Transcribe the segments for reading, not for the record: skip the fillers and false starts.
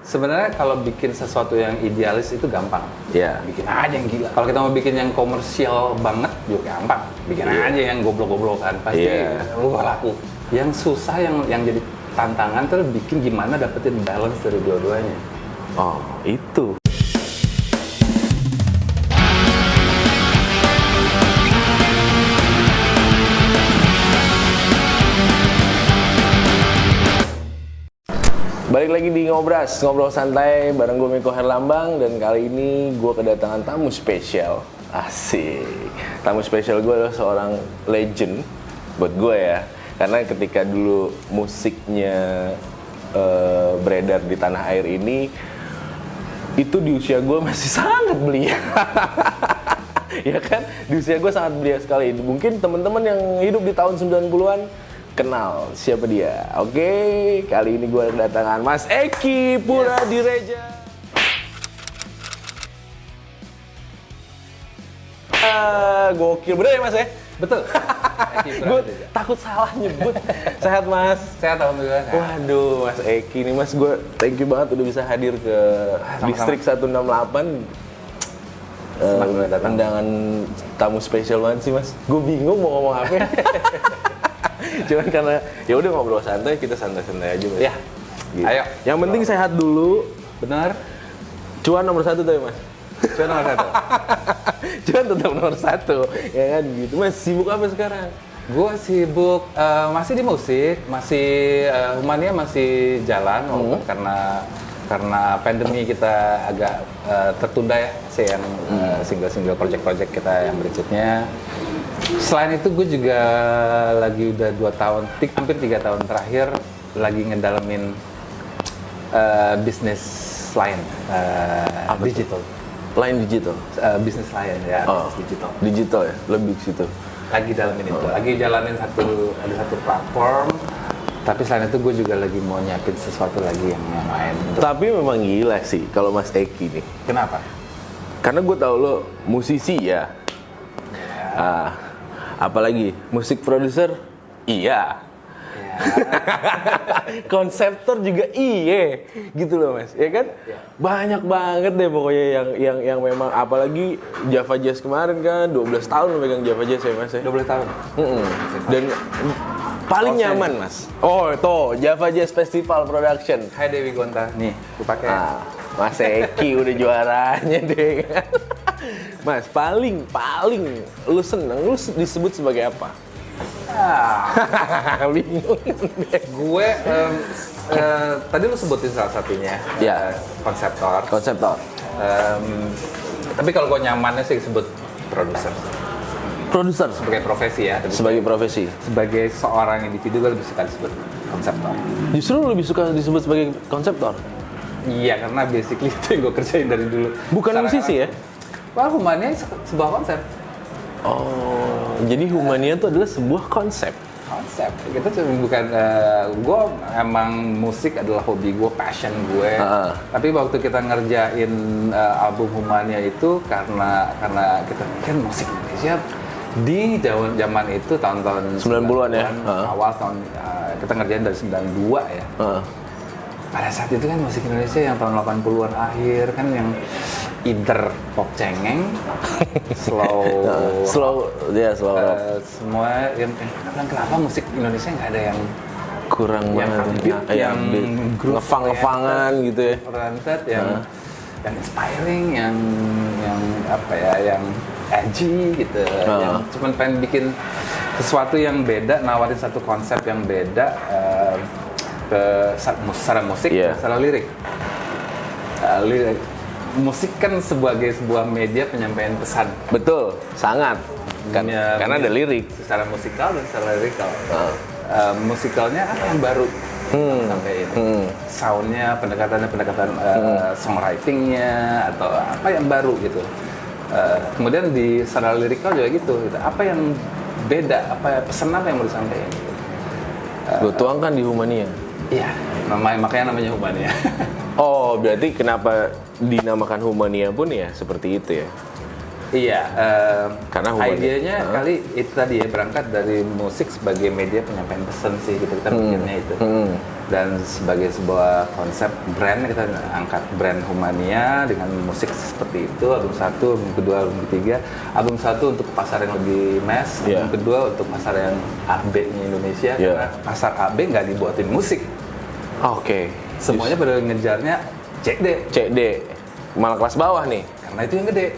Sebenarnya kalau bikin sesuatu yang idealis itu gampang. Iya. Bikin aja yang gila. Kalau kita mau bikin yang komersial banget juga gampang. Bikin aja yang goblok-goblokan pasti laku. Yang susah yang jadi tantangan tuh bikin gimana dapetin balance dari dua-duanya. Oh, itu. Balik lagi di Ngobras, ngobrol santai bareng gue Miko Herlambang. Dan kali ini gue kedatangan tamu spesial. Asik. Tamu spesial gue adalah seorang legend buat gue ya. Karena ketika dulu musiknya beredar di tanah air ini, itu di usia gue masih sangat belia. Ya kan? Di usia gue sangat belia sekali. Mungkin teman-teman yang hidup di tahun 90-an kenal siapa dia. Oke, kali ini gue kedatangan Mas Eki Puradiredja. Gokil bener ya Mas ya? Betul. Gue takut salah nyebut. Sehat Mas? Sehat alhamdulillah. Waduh Mas Eki nih Mas, gue thank you banget udah bisa hadir ke Distrik 168. Undangan tamu spesial banget sih Mas. Gue bingung mau ngomong apa. Cuman karena ya udah ngobrol santai, kita santai-santai aja Mas. Ya. Gitu. Ayo. Yang penting sehat dulu. Benar. Cuan nomor 1 tuh ya Mas. Cuan nomor 1. Cuan tetap nomor 1. Ya kan gitu. Mas sibuk apa sekarang? Gue sibuk masih di musik, masih Humania masih jalan walaupun karena pandemi kita agak tertunda ya sih yang single-single project-project kita yang berikutnya. Selain itu gue juga lagi udah 2 tahun, hampir 3 tahun terakhir lagi ngedalamin bisnis lain, digital. Lain digital? Bisnis lain ya, bisnis digital. Digital ya? Lebih ke situ? Lagi dalamin itu, lagi jalanin ada satu platform. Tapi selain itu gue juga lagi mau nyiapin sesuatu lagi yang lain. Tapi memang gila sih kalau Mas Eki nih. Kenapa? Karena gue tahu lo musisi ya. Apalagi musik produser, iya. Konseptor juga iya, gitu loh Mas, ya kan? Banyak banget deh pokoknya yang memang, apalagi Java Jazz kemarin kan 12 tahun lo megang Java Jazz ya Mas ya? 12 tahun. Dan paling nyaman Mas. Oh tuh Java Jazz Festival Production. Hai Dewi Gonta, nih gue pakai. Mas Eki udah juaranya deh. Mas, paling lu seneng, lu disebut sebagai apa? Bingung. Gue tadi lu sebutin salah satunya, konseptor. Tapi kalau gue nyamannya sih disebut produser. Produser Sebagai profesi ya. sebagai profesi. Sebagai seorang individu gue lebih suka disebut konseptor. Justru lu lebih suka disebut sebagai konseptor? Iya, karena basically itu yang gue kerjain dari dulu. Bukan musisi ya? Wah, Humania sebuah konsep. Oh, jadi Humania itu adalah sebuah konsep. Konsep. Kita cuma bukan, gue emang musik adalah hobi gue, passion gue. Tapi waktu kita ngerjain album Humania itu karena kita kan musik Indonesia di zaman itu tahun-tahun 90-an ya. Awal tahun kita ngerjain dari 92 ya. Pada saat itu kan musik Indonesia yang tahun 80-an akhir kan yang either pop cengeng, slow rock. Semua yang kenapa musik Indonesia nggak ada yang kurang yang ngefang-ngefangan gitu ya. Yang inspiring, yang apa ya, yang edgy gitu. Yang cuman pengen bikin sesuatu yang beda, nawarin satu konsep yang beda. Secara musik, secara lirik. Musik kan sebagai sebuah media penyampaian pesan. Betul, sangat. Karena ada lirik. Secara musikal dan secara lirikal. Musikalnya apa yang baru sampai ini? Soundnya, pendekatan songwritingnya atau apa yang baru gitu. Kemudian di secara lirikal juga gitu. Apa yang beda? Pesan apa yang mau disampaikan? Gue tuangkan di Humania. Iya, makanya namanya Humania. Oh, berarti kenapa dinamakan Humania pun ya seperti itu ya? Iya, karena Humania, idenya kali itu tadi ya, berangkat dari musik sebagai media penyampaian pesan sih gitu, kita pikirnya itu. Dan sebagai sebuah konsep brand, kita angkat brand Humania dengan musik seperti itu. Album 1, album kedua, album ketiga. Album 1 untuk pasar yang lebih mass, album kedua untuk pasar yang AB-nya Indonesia. Karena pasar AB nggak dibuatin musik. Oke. Semuanya pada ngejarnya CD. Malah kelas bawah nih. Karena itu yang gede.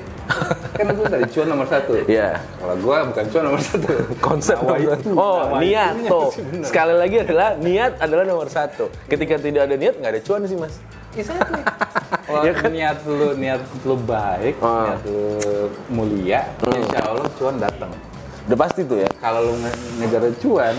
Kan gue tadi cuan nomor 1. Iya. Kalau gue bukan cuan nomor 1. Konsep nomor satu. Niat tuh. Sekali lagi adalah niat adalah nomor 1. Ketika tidak ada niat nggak ada cuan sih, Mas. Exactly. Kalau niat lu baik, niat lu mulia, insya Allah cuan datang. Udah pasti tuh ya. Kalau lu ngejar cuan,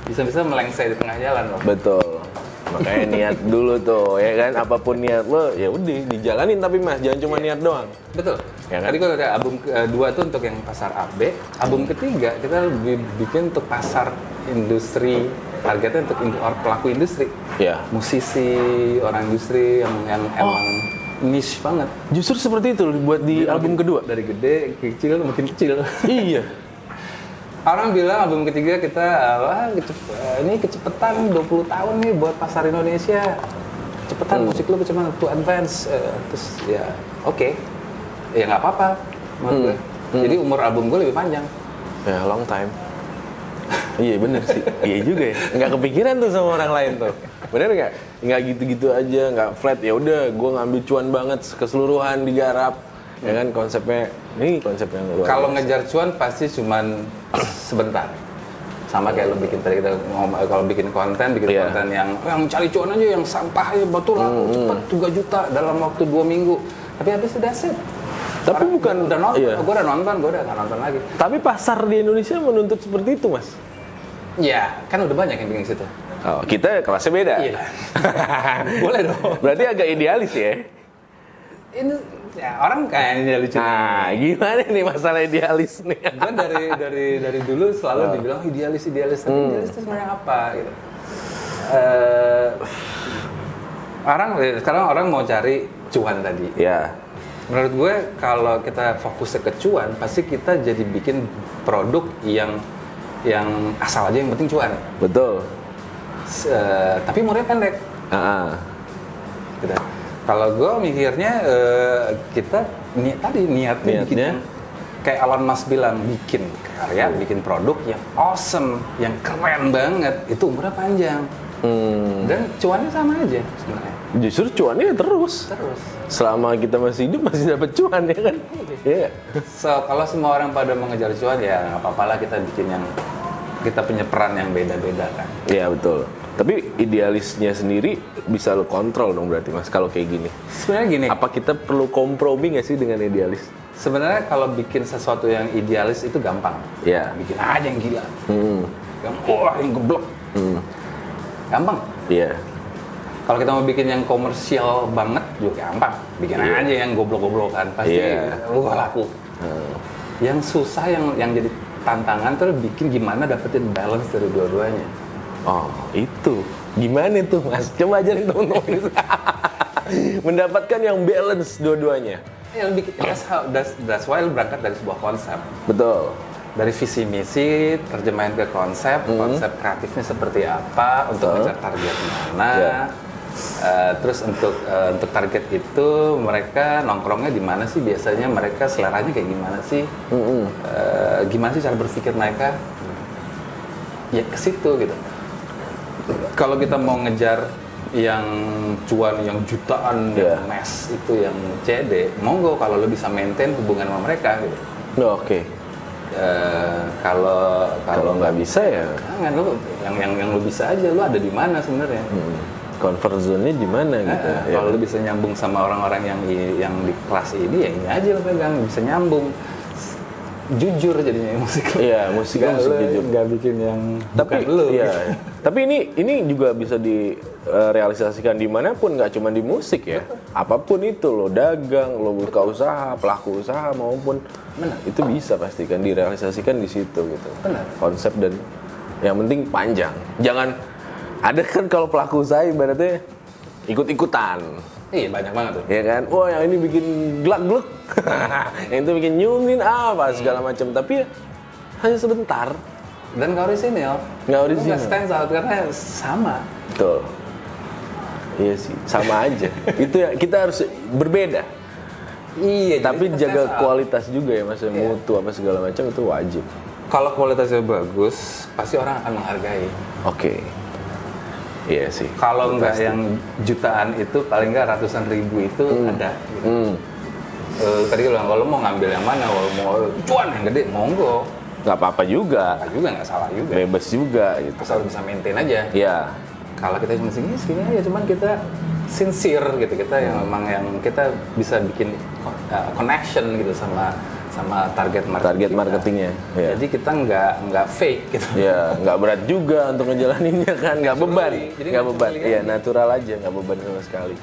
bisa-bisa melengsai di tengah jalan loh. Betul. Makanya niat dulu tuh, ya kan? Apapun niat lo, ya udah dijalanin tapi Mas, jangan cuma niat doang. Betul. Ya kan? Tadi kalau ada album kedua tuh untuk yang pasar AB, album ketiga kita lebih bikin untuk pasar industri, targetnya untuk pelaku industri. Ya. Musisi, orang industri yang emang niche banget. Justru seperti itu buat di album kedua. Dari gede ke kecil makin kecil. Iya. Orang bilang album ketiga kita ini kecepetan 20 tahun nih buat pasar Indonesia. Cepetan musik lu cuma too advance. Terus ya oke. Ya nggak apa-apa menurut gue. Jadi umur album gue lebih panjang. Ya long time. Iya bener sih. Iya juga ya. Nggak kepikiran tuh sama orang lain tuh. Bener nggak? Nggak gitu-gitu aja, nggak flat. Ya udah, gue ngambil cuan banget keseluruhan digarap. Ya kan konsepnya ini konsep yang luar. Kalau ngejar cuan pasti cuman sebentar. Sama kayak lo bikin tadi kita ngomong, kalau bikin konten yang cari cuan aja, yang sampahnya betul laku cepet 3 juta dalam waktu 2 minggu. Tapi habis itu that's it. Tapi bukan udah nonton, gue udah nonton, gue udah nggak nonton lagi. Tapi pasar di Indonesia menuntut seperti itu, Mas. Ya, kan udah banyak yang bikin situ. Oh, kita kelasnya beda. Iya. Boleh dong. Berarti agak idealis ya. Ini ya, orang kayaknya lucu. Nah, gimana nih masalah idealis nih? Gue dari dulu selalu dibilang idealis. Tapi idealis itu sebenarnya apa? Gitu. Sekarang orang mau cari cuan tadi. Ya. Menurut gue kalau kita fokusnya ke cuan, pasti kita jadi bikin produk yang asal aja yang penting cuan. Betul. Tapi umurnya pendek. Gitu. Kalau gue mikirnya kita niatnya bikin kayak Elon Musk bilang, bikin karya, bikin produk yang awesome, yang keren banget, itu umurnya panjang. Dan cuannya sama aja sebenarnya. Justru cuannya terus. Selama kita masih hidup masih dapat cuan ya kan? Iya. So kalau semua orang pada mengejar cuan ya nggak apa-apa lah kita bikin yang kita punya peran yang beda-beda kan. Iya betul. Tapi idealisnya sendiri bisa lo kontrol dong berarti Mas kalau kayak gini. Sebenarnya gini. Apa kita perlu kompromi nggak sih dengan idealis? Sebenarnya kalau bikin sesuatu yang idealis itu gampang. Iya. Bikin aja yang gila. Yang geblok. Gampang. Iya. Kalau kita mau bikin yang komersial banget juga gampang. Bikin aja yang goblok-goblokan pasti laku. Yang susah yang jadi tantangan tuh bikin gimana dapetin balance dari dua-duanya. Oh, itu. Gimana tuh, Mas? Coba ajarin teman-teman. Mendapatkan yang balance dua-duanya. Ya, that's why lu berangkat dari sebuah konsep. Betul. Dari visi misi, terjemahin ke konsep, konsep kreatifnya seperti apa, untuk ngejar target mana. Terus untuk target itu mereka nongkrongnya di mana sih biasanya, mereka seleranya kayak gimana sih, gimana sih cara berpikir mereka, ya ke situ gitu. Kalau kita mau ngejar yang cuan, yang jutaan, yang mass itu, yang CD, monggo kalau lo bisa maintain hubungan sama mereka gitu. Oke. Kalau nggak bisa ya, jangan lo yang lo bisa aja, lo ada di mana sebenarnya. Comfort zone-nya di mana gitu. Kalau lo bisa nyambung sama orang-orang yang di kelas ini, ya ini aja lo pegang, bisa nyambung. Jujur jadinya musik. Iya, musik jujur. Nggak bikin yang tapi lo. Iya. Tapi ini juga bisa direalisasikan dimanapun, nggak cuma di musik ya. Apapun itu, lo dagang, lo buka usaha, pelaku usaha maupun itu bisa pastikan direalisasikan di situ gitu. Benar. Konsep dan yang penting panjang. Jangan ada kan kalau pelaku usaha ibaratnya ikut-ikutan. Iya, banyak banget tuh. Ya kan, wah yang ini bikin glak-gluk, yang itu bikin nyungin apa segala macam, tapi ya hanya sebentar. dan nggak orisinil. Nggak Itu orisinil. nggak stand out karena sama. Betul. Iya sih, sama aja. Itu ya, kita harus berbeda. Iya. Tapi jadi jaga stand out. kualitas juga ya, Mas. Mutu apa segala macam itu wajib. Kalau kualitasnya bagus, pasti orang akan menghargai. Oke. Iya sih. Kalau nggak yang jutaan itu, paling nggak ratusan ribu itu ada. Gitu. Tadi kalau mau ngambil yang mana, kalau mau cuan yang gede, monggo. Nggak apa-apa juga. Nggak juga, nggak salah juga. Bebas juga gitu. Asal bisa maintain aja. Iya. Kalau kita cuma segini aja, cuman kita sincere gitu, kita yang memang yang kita bisa bikin connection gitu sama target market Target kita. marketingnya. Iya. Jadi kita nggak fake gitu. Ya, nggak berat juga untuk ngejalaninnya kan, nggak beban, Jadi nggak beban. naturally Iya, aja. natural aja, nggak beban sama sekali.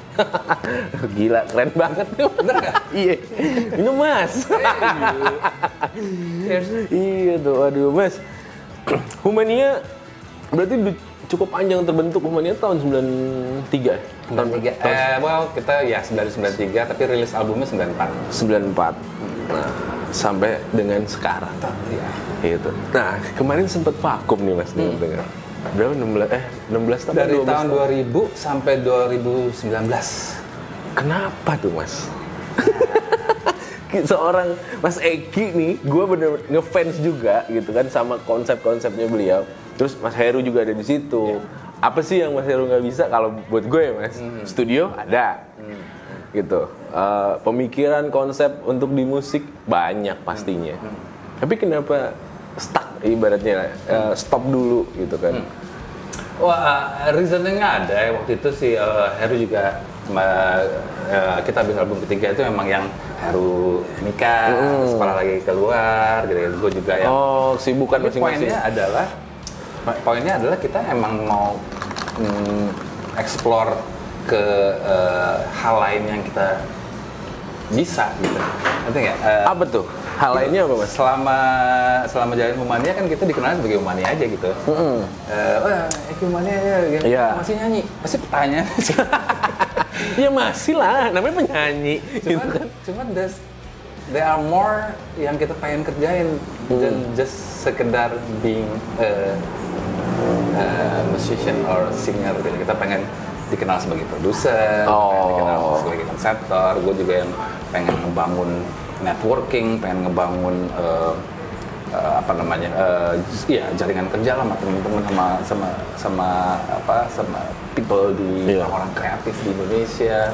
Gila, keren banget. Bener nggak? Iya, minum Mas. Cheers. Iya tuh, aduh Mas. Humania berarti cukup panjang terbentuk Humania tahun 93 ya? 93. Well, kita ya dari 93, tapi rilis albumnya 94. 94. Nah, sampai dengan sekarang. Iya. Gitu. Nah, kemarin sempat vakum nih Mas dengar. Berapa 16 tahun? Dari 12 tahun 2000 sampai 2019. Kenapa tuh Mas? Seorang Mas Eki nih, gue bener-bener ngefans juga gitu kan sama konsep-konsepnya beliau. Terus Mas Heru juga ada di situ. Apa sih yang Mas Heru nggak bisa? Kalau buat gue ya Mas, studio ada, gitu. Pemikiran konsep untuk di musik banyak pastinya. Tapi kenapa stuck ibaratnya stop dulu gitu kan? Wah, reasoningnya ada. Waktu itu si Heru juga kita bikin album ketiga itu memang yang Heru nikah, sekolah lagi keluar, gitu. Gue juga yang. Oh, kesibukan Tapi masing-masing. poinnya adalah kita emang mau explore ke hal lain yang kita bisa gitu. Ngerti nggak? Apa tuh? Hal lainnya apa Mas? Selama jalan Humania kan kita dikenal sebagai Humania aja gitu. Wah, Eki Humania ya, Iya. masih nyanyi. Pasti pertanyaan. Ya masih lah, namanya penyanyi. cuman there are more yang kita pengen kerjain than just sekedar being a musician or singer gitu. Kita pengen dikenal sebagai produser, pengen dikenal sebagai konseptor. Gue juga yang pengen ngebangun networking, pengen ngebangun jaringan kerja lah sama teman-teman sama people di orang kreatif di Indonesia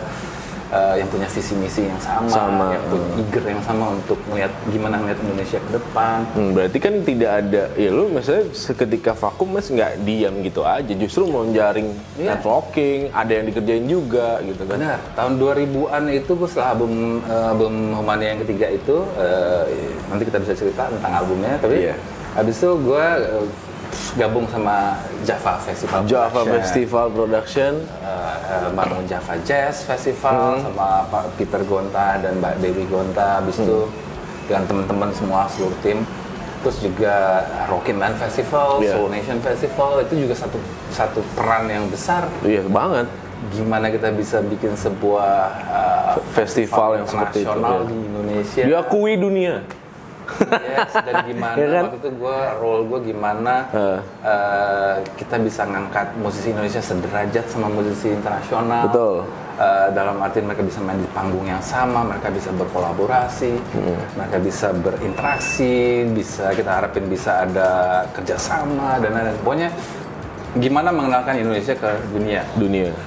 yang punya visi misi yang sama. Yang punya eager yang sama untuk melihat gimana ngeliat Indonesia ke depan. Berarti kan tidak ada, ya lu misalnya seketika vakum Mas nggak diam gitu aja, justru mau jaring networking, ada yang dikerjain juga gitu kan. Benar, tahun 2000-an itu gue setelah album Humania yang ketiga itu, nanti kita bisa cerita tentang albumnya, tapi habis itu gue gabung sama Java Festival Production, bangun Java Jazz Festival sama Pak Peter Gonta dan Mbak Dewi Gonta, habis itu dengan teman-teman semua seluruh tim. Terus juga Rockin' Man Festival, Soul Nation Festival, itu juga satu peran yang besar. Iya banget. Gimana kita bisa bikin sebuah festival yang seperti itu internasional di Indonesia. Diakui dunia. Yes, dan gimana waktu itu role gue gimana kita bisa ngangkat musisi Indonesia sederajat sama musisi internasional. Betul. Dalam arti mereka bisa main di panggung yang sama, mereka bisa berkolaborasi, mereka bisa berinteraksi, kita harapin bisa ada kerjasama dan lain-lain. Pokoknya gimana mengenalkan Indonesia ke dunia.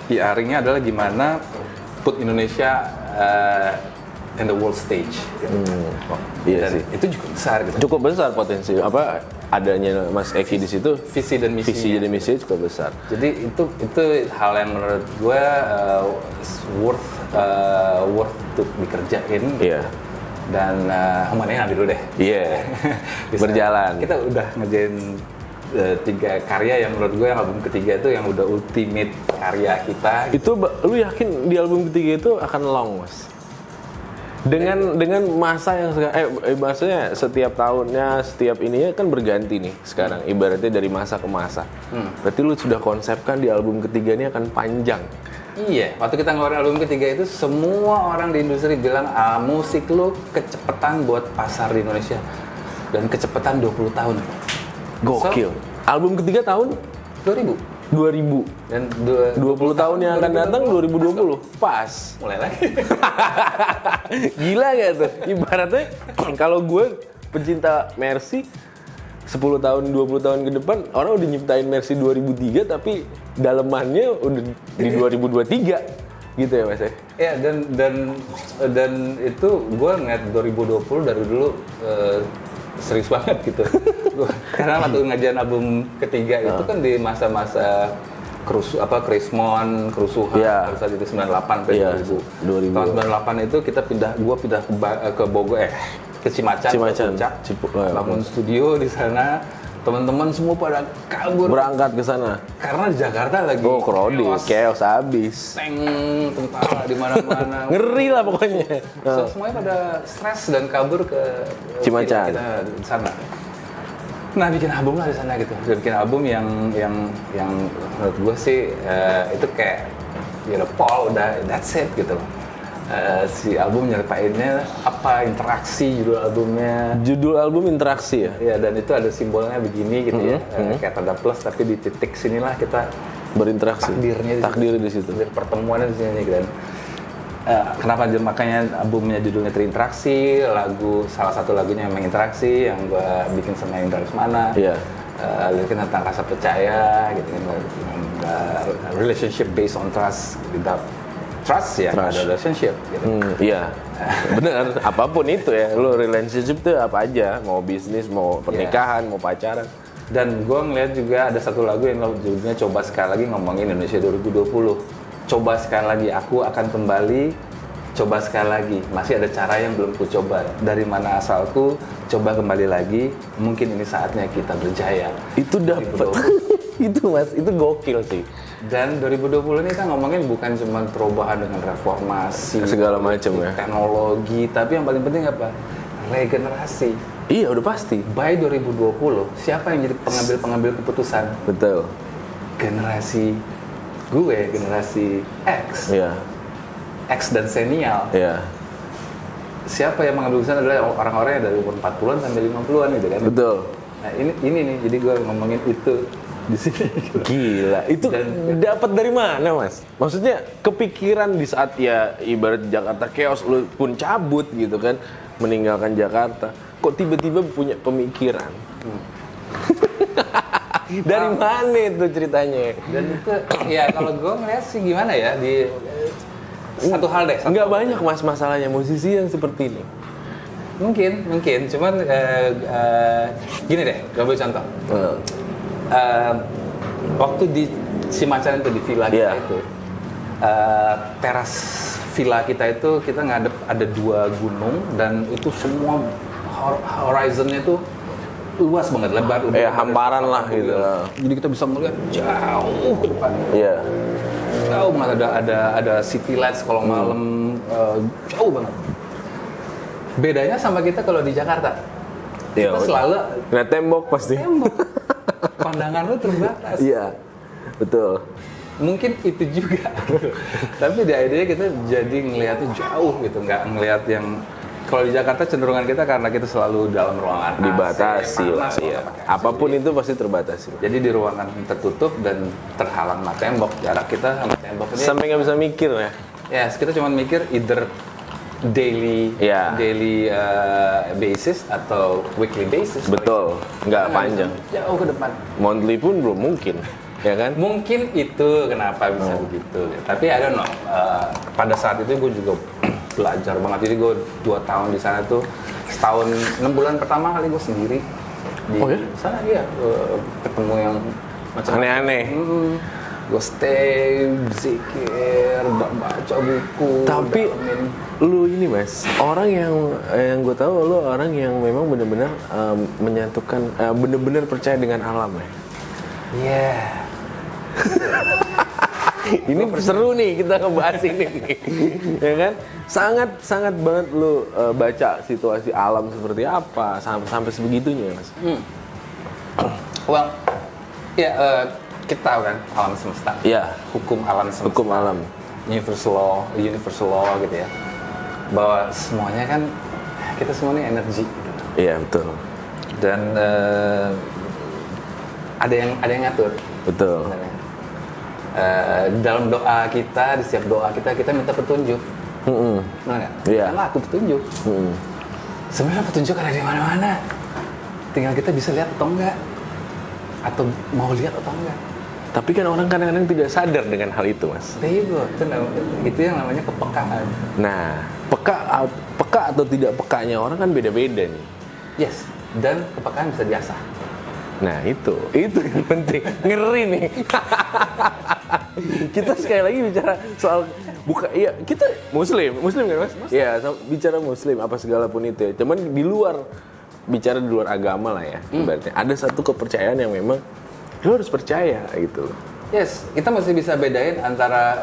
PR-nya adalah gimana put Indonesia in the world stage. Iya Dan sih. itu juga besar gitu. Cukup besar potensi adanya Mas Eki di situ. Visi dan misi cukup besar. Jadi itu hal yang menurut gue worth untuk dikerjain. Iya. Dan Humania ngambil dulu deh. Iya. Berjalan. Kita udah ngerjain 3 karya yang menurut gue yang album ketiga itu yang udah ultimate karya kita. Itu lu yakin di album ketiga itu akan long Mas? Dengan masa yang maksudnya setiap tahunnya, setiap ininya kan berganti nih sekarang, ibaratnya dari masa ke masa. Berarti lu sudah konsepkan di album ketiga ini akan panjang. Iya, waktu kita ngeluarin album ketiga itu semua orang di industri bilang musik lu kecepetan buat pasar di Indonesia. Dan kecepetan 20 tahun. Gokil. Album ketiga tahun 2000 2000. dan 20 tahun yang akan datang 2020. Pas. mulai lagi. Gila gak tuh? Ibaratnya kalau gue pecinta Mercy 10 tahun, 20 tahun ke depan orang udah nyiptain Mercy 2003 tapi dalemannya udah di 2023 gitu ya Mas ya? Ya, dan itu gue ngeliat 2020 dari dulu serius banget gitu. Karena waktu ngajian album ketiga itu kan di masa-masa Krismon, kerusuhan, pada saat itu 98 sampai 2000. Tahun 98 itu kita gue pindah ke Bogor, ke Cimacan, Puncak, bangun studio di sana. Teman-teman semua pada kabur berangkat ke sana karena di Jakarta lagi crowded, chaos abis, tank, tentara di mana-mana. Ngeri lah pokoknya. Semuanya pada stres dan kabur ke Cimacan. Kita di sana. Nah, bikin album lah di sana gitu. Bikin album yang menurut gue sih itu kayak Paul udah that's it gitu loh. Si album nyeripainnya apa, interaksi judul albumnya. Judul album interaksi ya? Iya, dan itu ada simbolnya begini gitu ya, kayak tanda plus tapi di titik sinilah kita berinteraksi. Takdirnya di situ. Pertemuannya di sini gitu. Kenapa makanya albumnya judulnya Terinteraksi, salah satu lagunya memang interaksi yang gue bikin sama Indra Lesmana. Iya. Liriknya tentang rasa percaya gitu kan, relationship based on trust, without trust ya ada relationship gitu. Iya. Bener, apapun itu ya, lo relationship tuh apa aja, mau bisnis, mau pernikahan, mau pacaran. Dan gue ngeliat juga ada satu lagu yang judulnya Coba Sekali Lagi, ngomongin Indonesia 2020. Coba sekali lagi, aku akan kembali. Coba sekali lagi, masih ada cara yang belum ku coba. Dari mana asalku, coba kembali lagi. Mungkin ini saatnya kita berjaya. Itu dapet. Itu Mas, itu gokil sih. Dan 2020 ini kan ngomongin bukan cuma perubahan dengan reformasi, segala macam ya, teknologi, tapi yang paling penting apa? Regenerasi. Iya, udah pasti. By 2020, siapa yang jadi pengambil keputusan? Betul. Generasi gue, generasi X. Iya. X dan senial. Iya. Siapa yang mengambil keputusan adalah orang-orang yang dari umur 40-an sampai 50-an gitu kan. Betul. Nah, ini nih, jadi gue ngomongin itu di sini. Gila, itu dapat dari mana, Mas? Maksudnya kepikiran di saat ya ibarat Jakarta chaos, lu pun cabut gitu kan, meninggalkan Jakarta. Kok tiba-tiba punya pemikiran? Dari mana itu ceritanya? Dan itu ya kalau gue ngeliat sih gimana ya di satu hal deh. Nggak banyak Mas masalahnya musisi yang seperti ini. Mungkin, cuman gini deh, gue ambil contoh. Waktu di Cimacan itu di villa kita itu, teras villa kita itu kita ngadep ada 2 gunung dan itu semua horizonnya itu luas banget, lebar. Hamparan lah gitu. Jadi kita bisa melihat jauh ke depan. Iya. Jauh banget, ada city lights kalau malam, jauh banget. Bedanya sama kita kalau di Jakarta, kita selalu ngeliat tembok pasti. Pandangan lu terbatas. Iya, betul. Mungkin itu juga. Tapi di idenya kita jadi ngelihatnya jauh gitu, nggak ngelihat yang kalau di Jakarta cenderungan kita karena kita selalu dalam ruangan dibatasi AC, lah. Iya. Apapun itu pasti terbatasi. Jadi di ruangan tertutup dan terhalang sama tembok. Jarak kita sama tembok ini sampai nggak bisa mikir ya. Ya, kita cuma mikir either daily basis atau weekly basis. Betul, nggak panjang. Jauh ke depan. Monthly pun belum mungkin, ya kan? Mungkin itu kenapa bisa begitu. Tapi I don't know. Pada saat itu gue juga belajar banget. Jadi gue 2 tahun di sana tuh, setahun 6 bulan pertama kali gue sendiri di sana. Iya, ketemu yang macam aneh-aneh. Gue stay, zikir, baca buku. Tapi lu ini Mas, orang yang gue tahu lu orang yang memang benar-benar menyatukan, benar-benar percaya dengan alam ya. Iya. Ini seru nih kita ngebahas ini nih, ya kan? Sangat banget lu baca situasi alam seperti apa sampai sebegitunya Mas. Well, ya kita tahu kan alam semesta. Iya. Hukum alam semesta. Hukum alam. Universal law gitu ya. Bahwa semuanya kan kita semua ini energi. Gitu. Iya betul. Dan ada yang ngatur. Betul. Sebenarnya. Dalam doa kita, di setiap doa kita minta petunjuk. Benar nggak? Iya. Karena aku petunjuk. Sebenarnya petunjuk ada di mana-mana. Tinggal kita bisa lihat atau enggak, atau mau lihat atau enggak. Tapi kan orang kadang-kadang tidak sadar dengan hal itu, Mas. Itu yang namanya kepekaan. Nah, peka atau tidak pekanya orang kan beda-beda nih. Yes, dan kepekaan bisa diasah. Nah, itu yang penting. Ngeri nih. Kita sekali lagi bicara soal iya, kita muslim kan, Mas? Iya, bicara muslim apa segala pun itu ya. Cuman bicara di luar agama lah ya. Ibaratnya ada satu kepercayaan yang memang lo harus percaya gitu. Yes, kita masih bisa bedain antara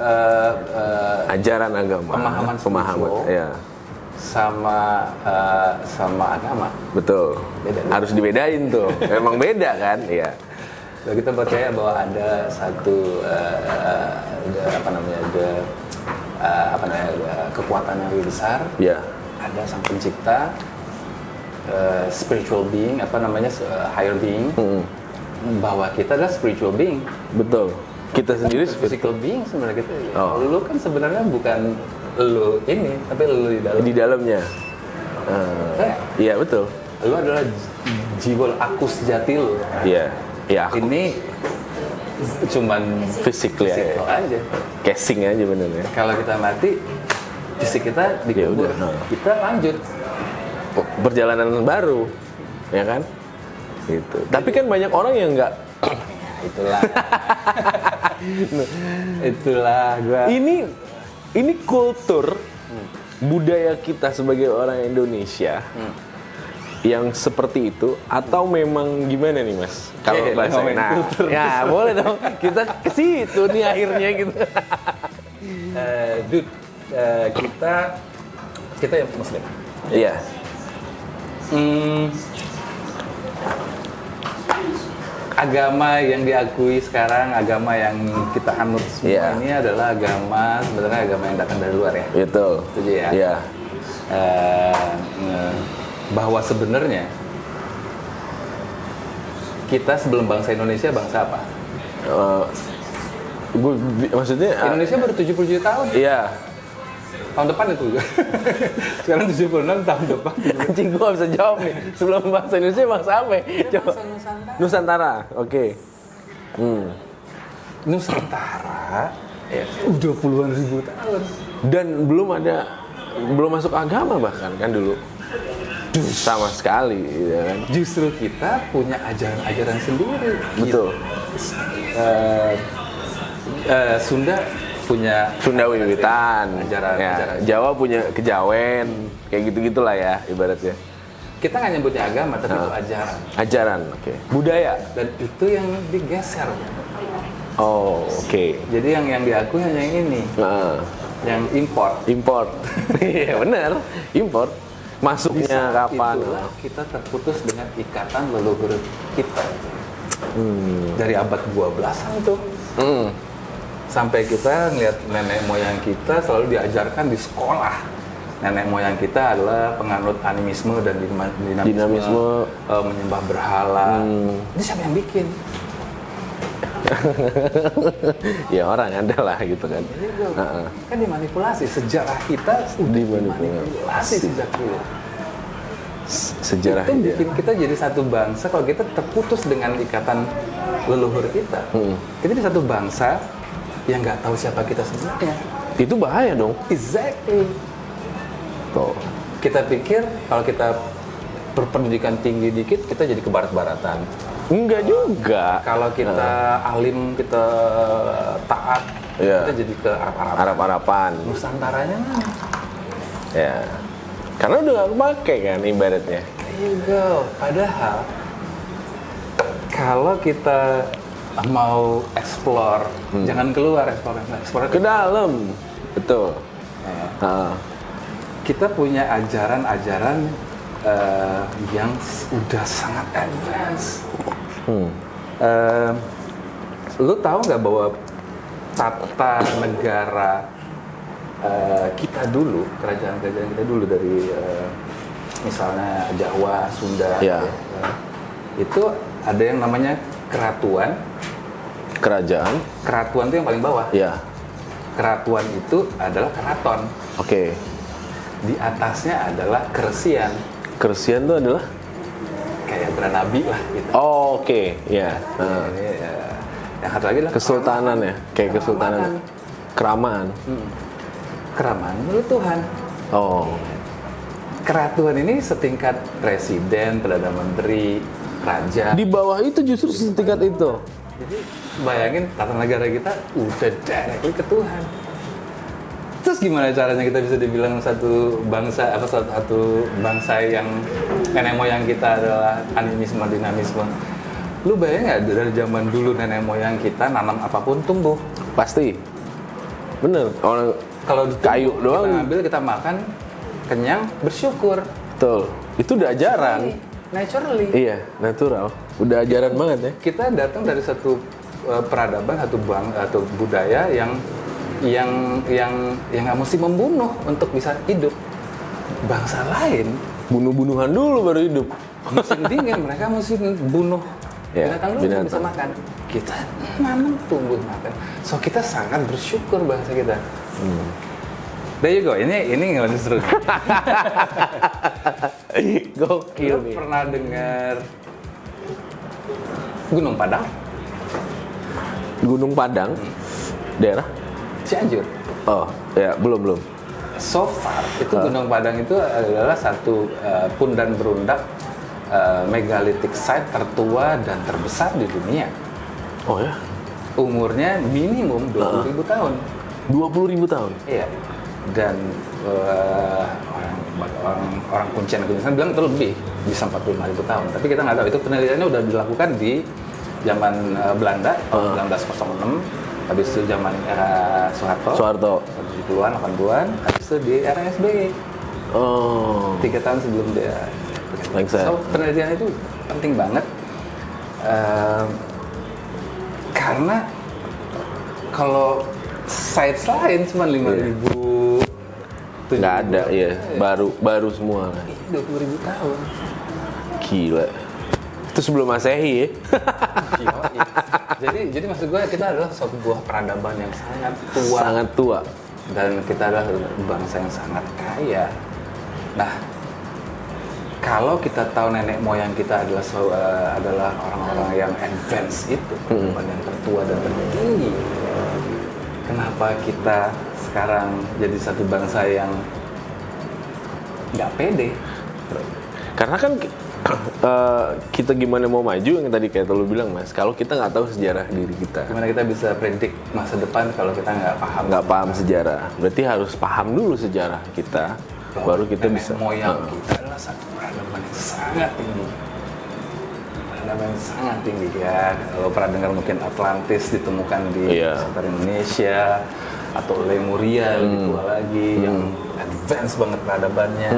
ajaran agama, pemahaman ya, sama agama. Betul. Beda. Harus dibedain tuh. Memang beda kan? Iya. Kalau kita percaya bahwa ada satu kekuatan yang lebih besar. Ya. Ada sang pencipta, spiritual being, higher being. Bahwa kita adalah spiritual being. Betul. Kita sendiri physical being sebenarnya kita. Oh. Lu kan sebenarnya bukan lu ini, tapi lu di dalam. Di dalamnya. Iya betul. Lu adalah jiwa aku sejati lu. Iya. Ya. Ini cuman physically aja. Casing aja benernya. Kalau kita mati, fisik kita dikubur. Kita lanjut. Perjalanan baru, ya kan? Gitu. Tapi kan banyak orang yang nggak. Itulah gua. Ini kultur budaya kita sebagai orang Indonesia yang seperti itu atau memang gimana nih, Mas? Kalau bahasa ya boleh dong. Kita ke situ nih akhirnya gitu. Kita yang muslim. Iya. Agama yang diakui sekarang, agama yang kita anut semua ini adalah sebenarnya agama yang datang dari luar ya. Betul. Setuju ya? Iya. Bahwa sebenarnya kita sebelum bangsa Indonesia bangsa apa? Maksudnya Indonesia baru 70 juta tahun. Iya. Tahun depan itu juga. Sekarang 76 tahun depan. Anjing gua bisa jawab nih. Sebelum bangsa Indonesia bangsa apa? Coba. Nusantara. Oke. Nusantara ya udah puluhan ribu tahun dan belum masuk agama bahkan kan dulu. Sama sekali ya kan. Justru kita punya ajaran-ajaran sendiri. Betul. Sunda Wiwitan, ajaran. Jawa punya kejawen, kayak gitu-gitulah ya ibaratnya. Kita nggak nyebutnya agama, tapi itu ajaran. Ajaran, oke. Budaya. Dan itu yang digeser. Oh, oke. Jadi yang diakui hanya yang ini, yang import. Iya benar, import. Masuknya kapan? Itulah kita terputus dengan ikatan leluhur kita. Dari abad 12-an itu. Sampai kita ngeliat nenek moyang kita selalu diajarkan di sekolah. Nenek moyang kita adalah penganut animisme dan dinamisme. Menyembah berhala. Ini siapa yang bikin? Ya orang ada lah gitu kan. Kan dimanipulasi. Sejarah kita dimanipulasi sejak dulu. Sejarah itu bikin kita jadi satu bangsa. Kalau kita terputus dengan ikatan leluhur kita, kita jadi satu bangsa yang nggak tahu siapa kita sebenarnya. Itu bahaya dong. Exactly. Tuh. Kita pikir kalau kita berpendidikan tinggi dikit, kita jadi ke barat-baratan. Enggak juga. Kalau kita alim, kita taat, kita jadi ke Arab-Arapan. Nusantaranya mana? Ya. Karena udah nggak kepake kan ibaratnya. There you go. Padahal kalau kita mau explore, jangan keluar explore ke dalam. Betul. Kita punya ajaran-ajaran yang udah sangat advance. Lu tahu nggak bahwa tata negara kita dulu, kerajaan-kerajaan kita dulu dari misalnya Jawa, Sunda, itu ada yang namanya keratuan. Keratuan itu yang paling bawah. Ya. Keratuan itu adalah keraton. Oke. Di atasnya adalah keresian. Keresian itu adalah Kayak beranabi lah gitu. oh, oke. Ya. Nah. Ini, yang satu lagi adalah Kesultanan ya, kayak kesultanan. Keramaan. Keramaan menurut Tuhan. Oh. Keratuan ini setingkat presiden, perdana menteri, raja. Di bawah itu justru setingkat itu. Jadi bayangin tata negara kita udah directly ke Tuhan. Terus gimana caranya kita bisa dibilang satu bangsa satu bangsa yang nenek moyang kita adalah animisme, dinamisme? Lu bayangin nggak dari zaman dulu nenek moyang kita nanam apapun tumbuh? Pasti. Bener. Orang Kalau kayu doang. kita ambil, kita makan, kenyang, bersyukur. betul. Itu udah ajaran. Naturally. Iya, natural. Udah ajaran banget ya. Kita datang dari satu peradaban, atau budaya yang nggak mesti membunuh untuk bisa hidup. Bangsa lain Bunuh-bunuhan dulu baru hidup. musim dingin mereka mesti bunuh Ya, binatang dulu binatang. untuk bisa makan. Kita nanam tumbuh makan. So kita sangat bersyukur bangsa kita. There you go. Ini nggak seru. Gokil Lu nih. pernah dengar Gunung Padang? Gunung Padang. Daerah? Cianjur. Oh, ya, belum. So far itu Gunung Padang itu adalah satu pundan berundak megalithic site tertua dan terbesar di dunia. Oh ya. Umurnya minimum 20.000 tahun. 20.000 tahun. Iya. Dan orang kuncian bilang itu lebih, bisa 45.000 tahun. Tapi kita nggak tahu, itu penelitiannya udah dilakukan di zaman Belanda, 1906. Habis itu zaman era Soeharto. 70-an, 80-an. Habis itu di era SBY. Oh. 3 tahun sebelum dia. Like that. So penelitian itu penting banget. Karena kalau sites lain cuma 5.000, Nggak ada ya. Baru semua. 20.000 tahun. Gila. Itu sebelum Masehi ya. Yoi. Jadi maksud gue kita adalah sebuah peradaban yang sangat tua. Sangat tua. Dan kita adalah bangsa yang sangat kaya. Nah, kalau kita tahu nenek moyang kita adalah orang-orang yang advance itu, yang tertua dan tertinggi, kenapa kita sekarang jadi satu bangsa yang nggak pede? Karena kan kita gimana mau maju yang tadi kayak lu bilang Mas, kalau kita nggak tahu sejarah diri kita. Gimana kita bisa predik masa depan kalau kita nggak paham sejarah. Berarti harus paham dulu sejarah kita, baru kita nenek bisa. moyang kita adalah satu peradaban yang sangat tinggi. Peradaban yang sangat tinggi ya. Kalau pernah dengar mungkin Atlantis ditemukan di sekitar Indonesia, atau Lemuria lebih tua lagi yang advance banget peradabannya.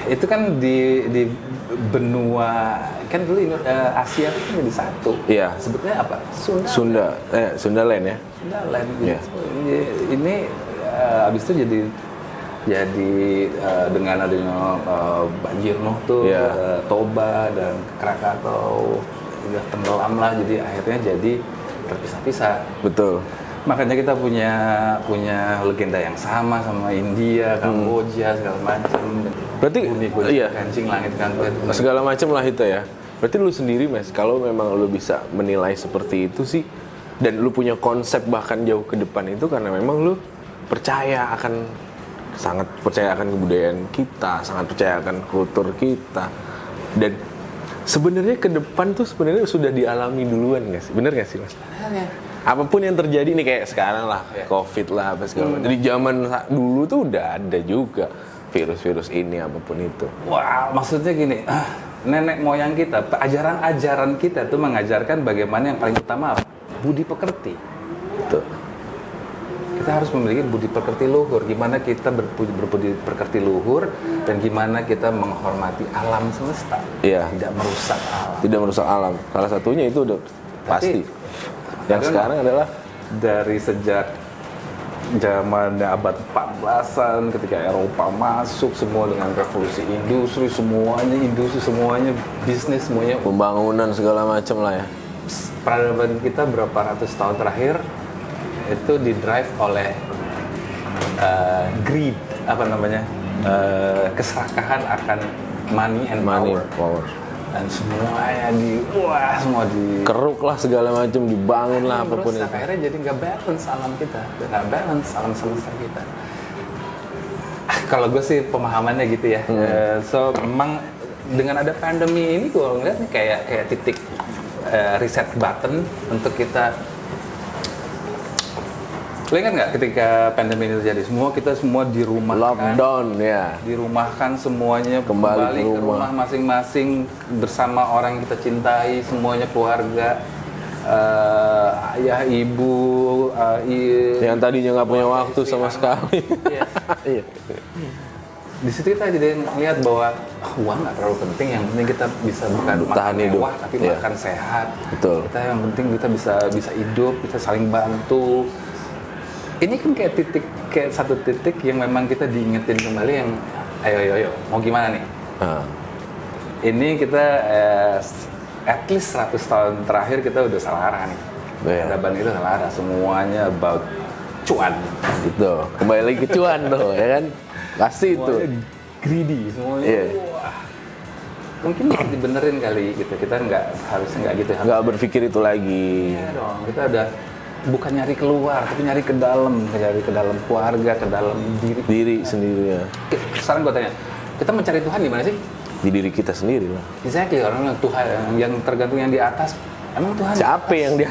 Itu kan di benua kan dulu Asia itu jadi satu. Iya. Sebetulnya apa? Sundaland ya. Sundaland. Iya. Ini habis itu jadi dengan adanya banjir Nuh tuh, Toba dan Krakatau udah tenggelam lah, jadi akhirnya jadi terpisah-pisah. Betul. Makanya kita punya legenda yang sama India, Kamboja, segala macam. Berarti kancing langit kan. segala macam lah itu ya. Berarti lu sendiri Mas, kalau memang lu bisa menilai seperti itu sih, dan lu punya konsep bahkan jauh ke depan itu karena memang lu sangat percaya akan kebudayaan kita, sangat percaya akan kultur kita, dan sebenarnya ke depan tuh sebenarnya sudah dialami duluan nggak sih? Bener nggak sih Mas? Apapun yang terjadi nih kayak sekarang lah, COVID lah apa segala macam. Jadi zaman dulu tuh udah ada juga virus-virus ini apapun itu. Wah, maksudnya gini, nenek moyang kita, ajaran-ajaran kita tuh mengajarkan bagaimana yang paling utama budi pekerti. Tuh. Kita harus memiliki budi pekerti luhur. Gimana kita berbudi pekerti luhur dan gimana kita menghormati alam semesta. Iya. Tidak merusak alam. Tidak merusak alam. Salah satunya itu udah pasti. Yang sekarang adalah dari sejak zamannya abad 14-an ketika Eropa masuk semua dengan revolusi industri semuanya bisnis semuanya Pembangunan segala macam lah ya. peradaban kita berapa ratus tahun terakhir itu didrive oleh greed keserakahan akan money and power. Dan semuanya semua di Keruk lah segala macam, dibangun lah apapun itu. Akhirnya jadi nggak balance alam kita, nggak balance alam semesta kita. Kalau gue sih pemahamannya gitu ya. So memang dengan ada pandemi ini gue ngeliat nih kayak titik reset button untuk kita. Lo ingat nggak ketika pandemi ini terjadi, kita semua dirumahkan, Lockdown ya. dirumahkan semuanya Kembali ke ke rumah masing-masing bersama orang yang kita cintai, semuanya keluarga, ayah, ibu, Yang tadinya nggak punya waktu sama sekali. Yes. Iya. Di situ kita jadi ngeliat bahwa uang nggak terlalu penting, yang penting kita bisa bukan Bertahan makan hidup. mewah tapi Iya. makan sehat. Betul. Kita yang penting kita bisa hidup, kita saling bantu. Ini kan kayak satu titik yang memang kita diingetin kembali yang ayo mau gimana nih? Nah, Ini kita at least 100 tahun terakhir kita udah salah arah nih. Iya. Peradaban itu salah arah, semuanya about cuan. gitu. Kembali lagi ke cuan tuh, ya kan? Pasti itu. Semuanya greedy, semuanya. Iya. Wah. Mungkin bisa dibenerin kali gitu. Kita harusnya nggak gitu. Nggak berpikir itu lagi. Iya dong. Kita udah bukan nyari keluar, tapi nyari ke dalam keluarga, ke dalam Diri sendiri ya. Sekarang gue tanya, kita mencari Tuhan di mana sih? Di diri kita sendiri lah. Exactly, orang yang Tuhan yang tergantung yang di atas. Emang Tuhan Siapa yang dia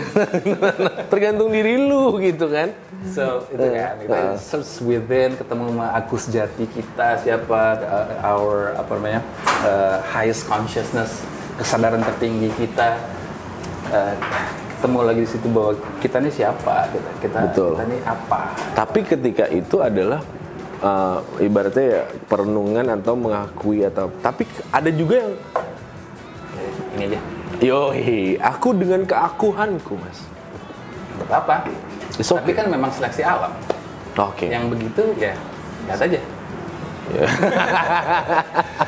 tergantung diri lu gitu kan? So itu kan, kita search within, ketemu sama aku sejati kita, siapa highest consciousness, kesadaran tertinggi kita, ketemu lagi di situ bahwa kita ini siapa, kita ini apa. Tapi ketika itu adalah ibaratnya ya perenungan atau mengakui atau, tapi ada juga yang Ini aja, yoi, aku dengan keakuhanku mas. nggak apa-apa. It's Tapi okay. kan memang seleksi alam. Oke. Yang begitu ya lihat aja.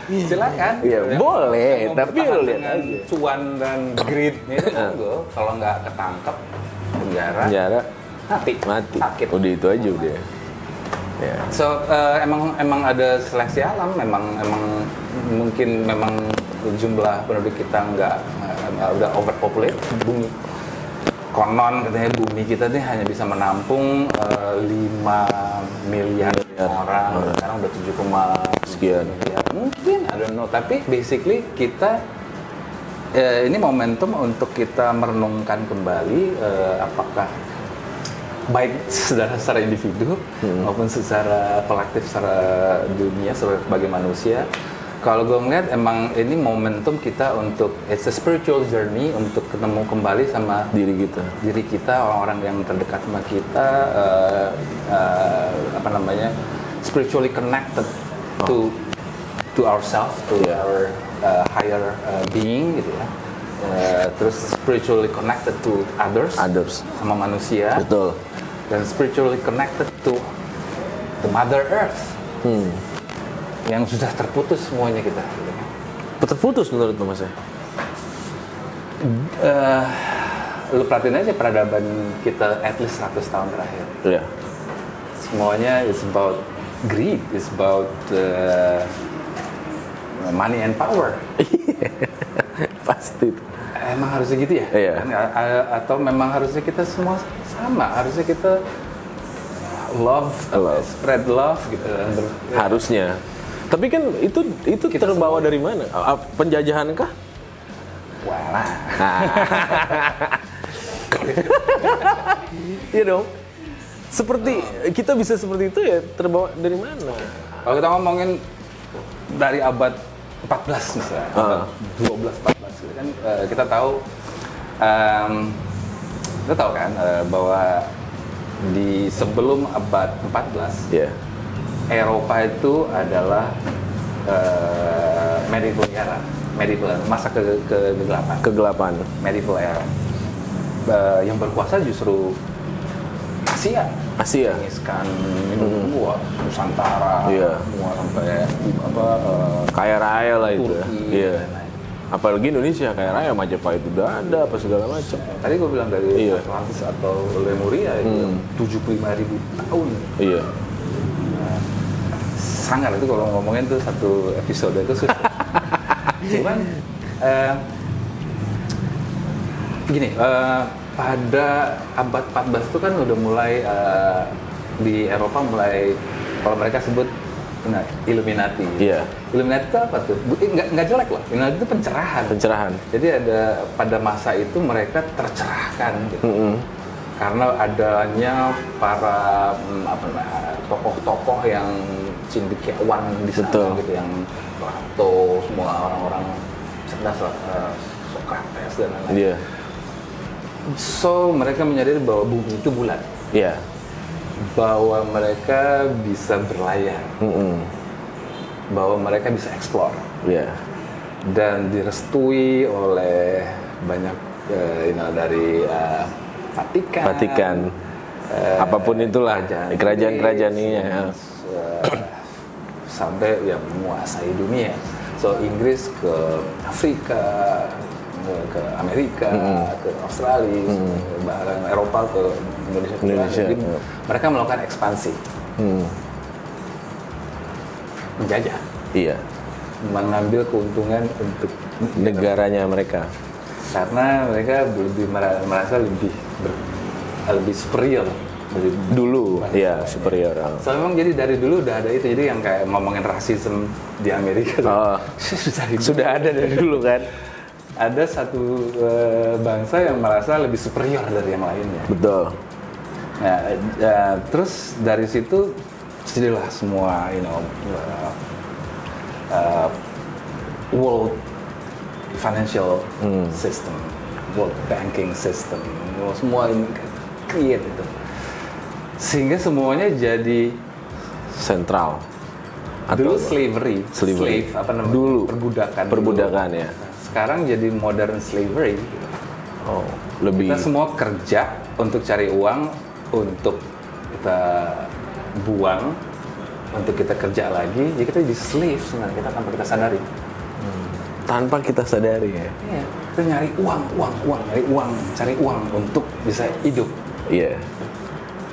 Silakan. Iya, Yang boleh, mau tapi bertahan lo lihat dengan aja. cuan dan greed itu monggo. Kalau nggak ketangkep penjara, Penjara mati. Sakit. udah itu aja udah ya. So emang ada seleksi alam, memang mungkin memang jumlah penduduk kita nggak udah overpopulate bumi. Konon katanya bumi kita nih hanya bisa menampung 5 miliar orang. Sekarang udah 7, Sekian. miliar. Mungkin, I don't know. Tapi basically kita ini momentum untuk kita merenungkan kembali apakah baik secara individu maupun secara kolektif, secara dunia sebagai manusia. Kalau gue ngeliat emang ini momentum kita untuk it's a spiritual journey untuk ketemu kembali sama Diri kita. orang-orang yang terdekat sama kita, spiritually connected to ourselves, to our higher being gitu ya. Terus spiritually connected to others. Sama manusia. Betul. Dan spiritually connected to the Mother Earth. Yang sudah terputus semuanya kita. Terputus menurut lu mas ya? Lu perhatiin aja peradaban kita at least 100 tahun terakhir. Iya. Semuanya is about greed, is about money and power. Pasti itu. Emang harusnya gitu ya? Iya. Atau memang harusnya kita semua sama? Harusnya kita love. Spread love gitu. Harusnya. Tapi kan itu Kita terbawa dari mana? Penjajahan kah? Walah. Iya dong. Seperti kita bisa seperti itu ya terbawa dari mana? Kalau kita ngomongin dari abad 14 misalnya, abad 12-14 gitu kan, kita tahu kan bahwa di sebelum abad 14, Ya. Eropa itu adalah medieval era, masa kegelapan, Kegelapan. medieval era. Yang berkuasa justru Asia. Mengiskan semua Nusantara, Iya. semua sampai Kaya raya lah itu. Turki, Iya. dan lain-lain. Apalagi Indonesia kaya raya, Majapahit udah ada apa segala macam. Tadi gue bilang dari Iya. Atlantis atau Lemuria itu 75.000 tahun. Iya. Sangat itu kalau ngomongin tuh satu episode itu susah. Cuman gini, pada abad 14 itu kan udah mulai di Eropa mulai kalau mereka sebut Illuminati. Iya. Illuminati itu apa tuh? Nggak jelek loh. Illuminati itu pencerahan. Pencerahan. Jadi ada pada masa itu mereka tercerahkan gitu. Karena adanya para tokoh-tokoh yang cendekiawan di sana. Betul. Gitu, yang Plato, semua orang-orang cerdas lah, Socrates dan lain-lain. Iya. So mereka menyadari bahwa bumi itu bulat, Iya. bahwa mereka bisa berlayar, bahwa mereka bisa explore, Iya. dan direstui oleh banyak dari Vatikan, Apapun itulah kerajaan-kerajaan ini ya. Sampai yang menguasai dunia. So Inggris ke Afrika, ke Amerika, ke Australia, bahkan Eropa ke Indonesia. Jadi mereka melakukan ekspansi, menjajah, Iya. mengambil keuntungan untuk Negaranya mereka. karena mereka lebih merasa lebih superior dari Dulu, iya superior. So memang jadi dari dulu udah ada itu, jadi yang kayak ngomongin rasisme di Amerika Oh, sudah ada dari dulu kan? ada satu bangsa yang merasa lebih superior dari yang lainnya. Betul. Nah, terus dari situ jadilah semua world financial system, world banking system, semua ini create itu. Sehingga semuanya jadi Sentral. dulu Atau slavery, slave apa namanya? Dulu. Perbudakan ya. Sekarang jadi modern slavery. Oh, lebih. Kita semua kerja untuk cari uang, untuk kita buang, untuk kita kerja lagi. Jadi kita jadi slave sebenarnya kita tanpa kita sadari. Tanpa kita sadari ya. Iya, kita nyari uang, cari uang untuk bisa hidup. Iya.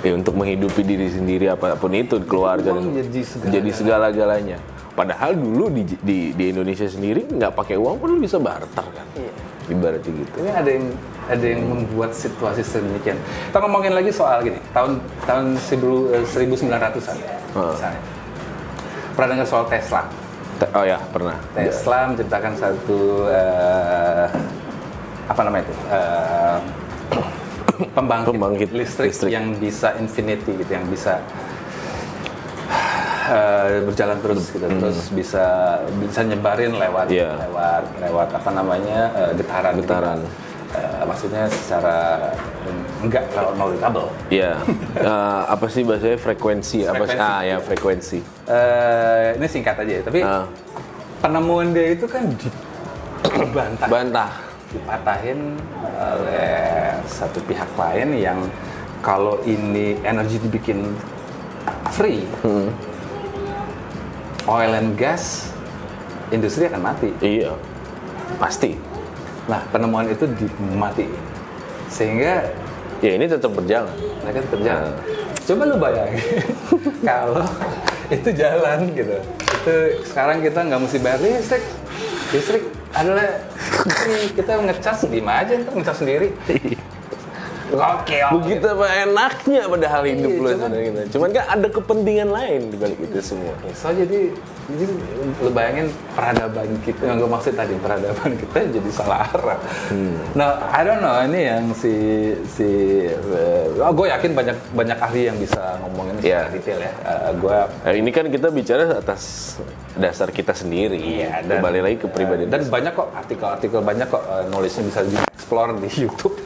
Ya, untuk menghidupi diri sendiri apapun itu, keluarga Uang dan jadi segala-galanya. Padahal dulu di Indonesia sendiri nggak pakai uang pun lu bisa barter kan. Iya. Ibaratnya gitu. Ini ada yang membuat situasi sedemikian. Kita ngomongin lagi soal gini, tahun 1900-an misalnya. Pernah dengar soal Tesla? Oh ya, pernah. Tesla menciptakan satu apa namanya itu? Pembangkit listrik yang bisa infinity gitu, yang bisa berjalan terus gitu, terus bisa nyebarin lewat apa namanya getaran. Maksudnya secara enggak knowledge kabel. Iya. Apa sih bahasanya frekuensi? Frekuensi. Ini singkat aja, tapi penemuan dia itu kan dipatahin oleh satu pihak lain yang kalau ini energi dibikin free, oil and gas industri akan mati. Iya, pasti. Nah, penemuan itu dimati, sehingga ya ini tetap berjalan. mereka tetap jalan. Coba lu bayangin kalau itu jalan gitu. Itu sekarang kita nggak mesti bayar listrik. Listrik adalah kita ngecas aja, ntar ngecas sendiri. Oke. Begitu apa enaknya padahal hidup Iya, lu sebenarnya. Cuman kan ada kepentingan lain di balik itu semua. So jadi lu bayangin peradaban kita, yang gue maksud tadi, peradaban kita jadi salah arah. Nah, I don't know, ini yang gue yakin banyak ahli yang bisa ngomongin secara detail ya. Ini kan kita bicara atas dasar kita sendiri. Iya, kembali lagi ke pribadi. Dan banyak kok artikel-artikel, banyak kok knowledge-nya bisa di-explore di YouTube.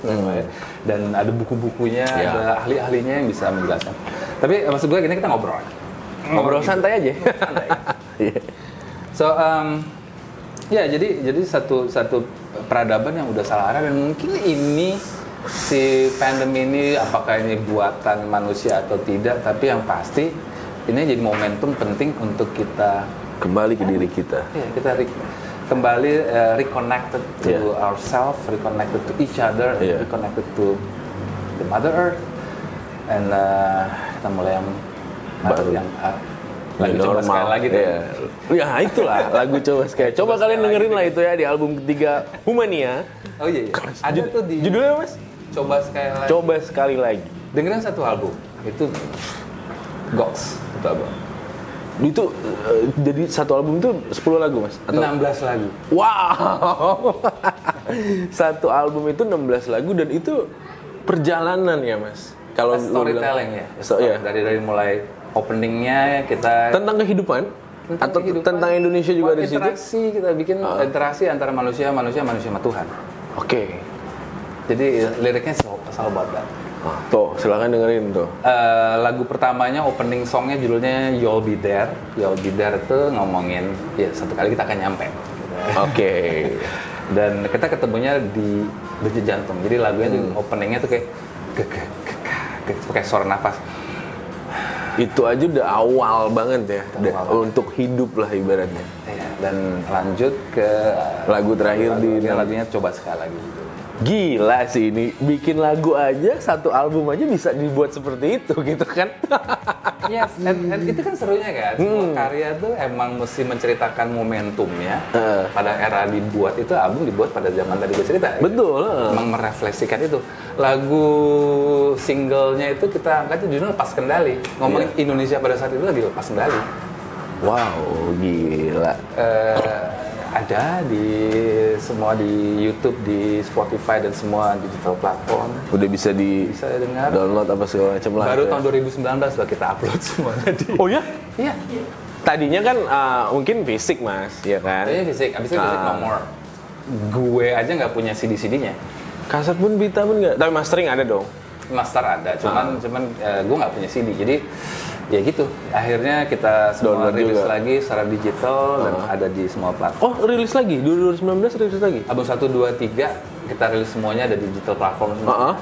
Dan ada buku-bukunya, ada ahli-ahlinya yang bisa menjelaskan. Tapi maksud gue gini, kita ngobrol santai aja. Santai. So, ya jadi satu peradaban yang udah salah arah, dan mungkin ini si pandemi ini apakah ini buatan manusia atau tidak, tapi yang pasti ini jadi momentum penting untuk kita Kembali ke diri kita. ya, kita kembali reconnected to ourselves, reconnected to each other, reconnected to the Mother Earth, and kita mulai yang baru yang lagu coba sekali lagi deh. Ya itulah lagu coba sekali. Coba kalian dengerin lah itu ya di album ketiga Humania. Oh iya, ada tuh di judulnya Mas? Coba sekali lagi. Coba sekali lagi. Dengerin satu album itu Goks itu album. Itu jadi satu album itu 10 lagu Mas? Atau 16 lagu. Wow. Satu album itu 16 lagu dan itu perjalanan ya Mas. Kalau Storytelling ya. Iya. Dari mulai openingnya kita tentang kehidupan atau tentang Indonesia juga di situ. Interaksi kita bikin interaksi antara manusia sama Tuhan. Oke. Jadi liriknya selalu about that. Tuh, silakan dengerin tuh. Lagu pertamanya opening songnya judulnya You'll Be There. You'll Be There itu ngomongin ya satu kali kita akan nyampe. Oke. Dan kita ketemunya di denyut jantung. Jadi lagunya tuh openingnya tuh kayak pakai suara nafas. Itu aja udah awal banget ya, untuk hidup lah ibaratnya. Iya, dan lanjut ke lagu terakhir lagunya Coba Sekali Lagi. Gila sih ini, bikin lagu aja, satu album aja bisa dibuat seperti itu gitu kan. Yes, and itu kan serunya kan, semua karya tuh emang mesti menceritakan momentumnya. Pada era dibuat itu, album dibuat pada zaman tadi gue cerita. Betul. Emang merefleksikan itu. Lagu singlenya itu kita angkat judulnya Lepas Kendali. Ngomongin Indonesia pada saat itu lagi lepas kendali. Wow, gila. Ada semua di YouTube, di Spotify dan semua digital platform. Udah bisa dengar. Download apa segala macam lah. Baru tahun 2019 lah kita upload semuanya di. Oh ya? Iya. Tadinya kan mungkin fisik Mas, ya kan? Tadinya fisik, abis itu fisik no more. Gue aja nggak punya CD-CD-nya. Kaset pun, Vita pun nggak. Tapi mastering ada dong. Master ada, cuman gue nggak punya CD. Jadi ya gitu. Akhirnya kita semua rilis lagi secara digital dan ada di semua platform. Oh, rilis lagi? 2019 rilis lagi? Album 1, 2, 3 kita rilis semuanya ada di digital platform semua.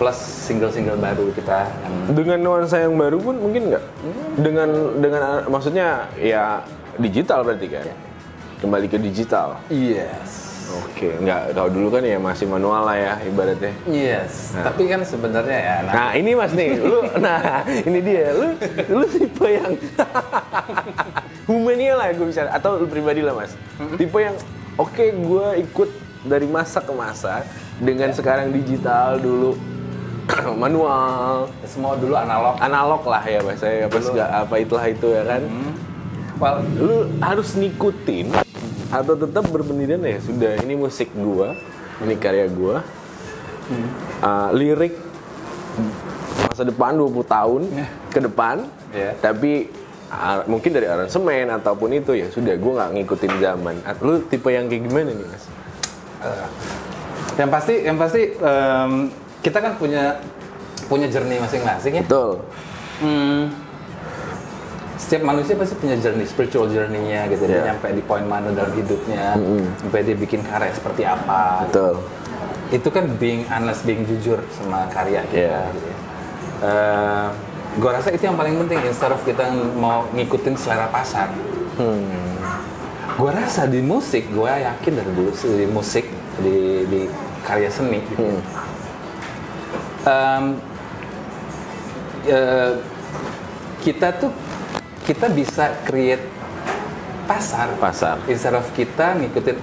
Plus single-single baru kita yang dengan nuansa yang baru pun mungkin nggak? Dengan maksudnya ya digital berarti kan? Kembali ke digital. Yes. Oke, nggak, kalau dulu kan ya masih manual lah ya ibaratnya. Yes, tapi kan sebenarnya ya. Nah ini Mas nih, ini dia, lu tipe yang Humania lah gue bisa, atau lu pribadi lah Mas, tipe yang oke, gue ikut dari masa ke masa dengan sekarang digital, dulu manual, semua dulu analog lah ya Mas, apa itulah itu ya kan. Well, lu harus ngikutin atau tetap berpendirian ya sudah, ini musik gua, ini karya gua, lirik masa depan 20 tahun ke depan, tapi mungkin dari aransemen ataupun itu ya sudah, gua nggak ngikutin zaman. Lu tipe yang kayak gimana nih Mas? Yang pasti kita kan punya journey masing-masing ya. Betul. Setiap manusia pasti punya journey, spiritual journey-nya gitu. Dia nyampe di poin mana dalam hidupnya, sampai dia bikin karya seperti apa. Betul. Gitu. Itu kan being honest, being jujur sama karya kita. Gitu ya. Gue rasa itu yang paling penting, instead of kita mau ngikutin selera pasar. Gue rasa di musik, gue yakin dari dulu di musik, di karya seni. Gitu. Kita bisa create pasar. Instead of kita ngikutin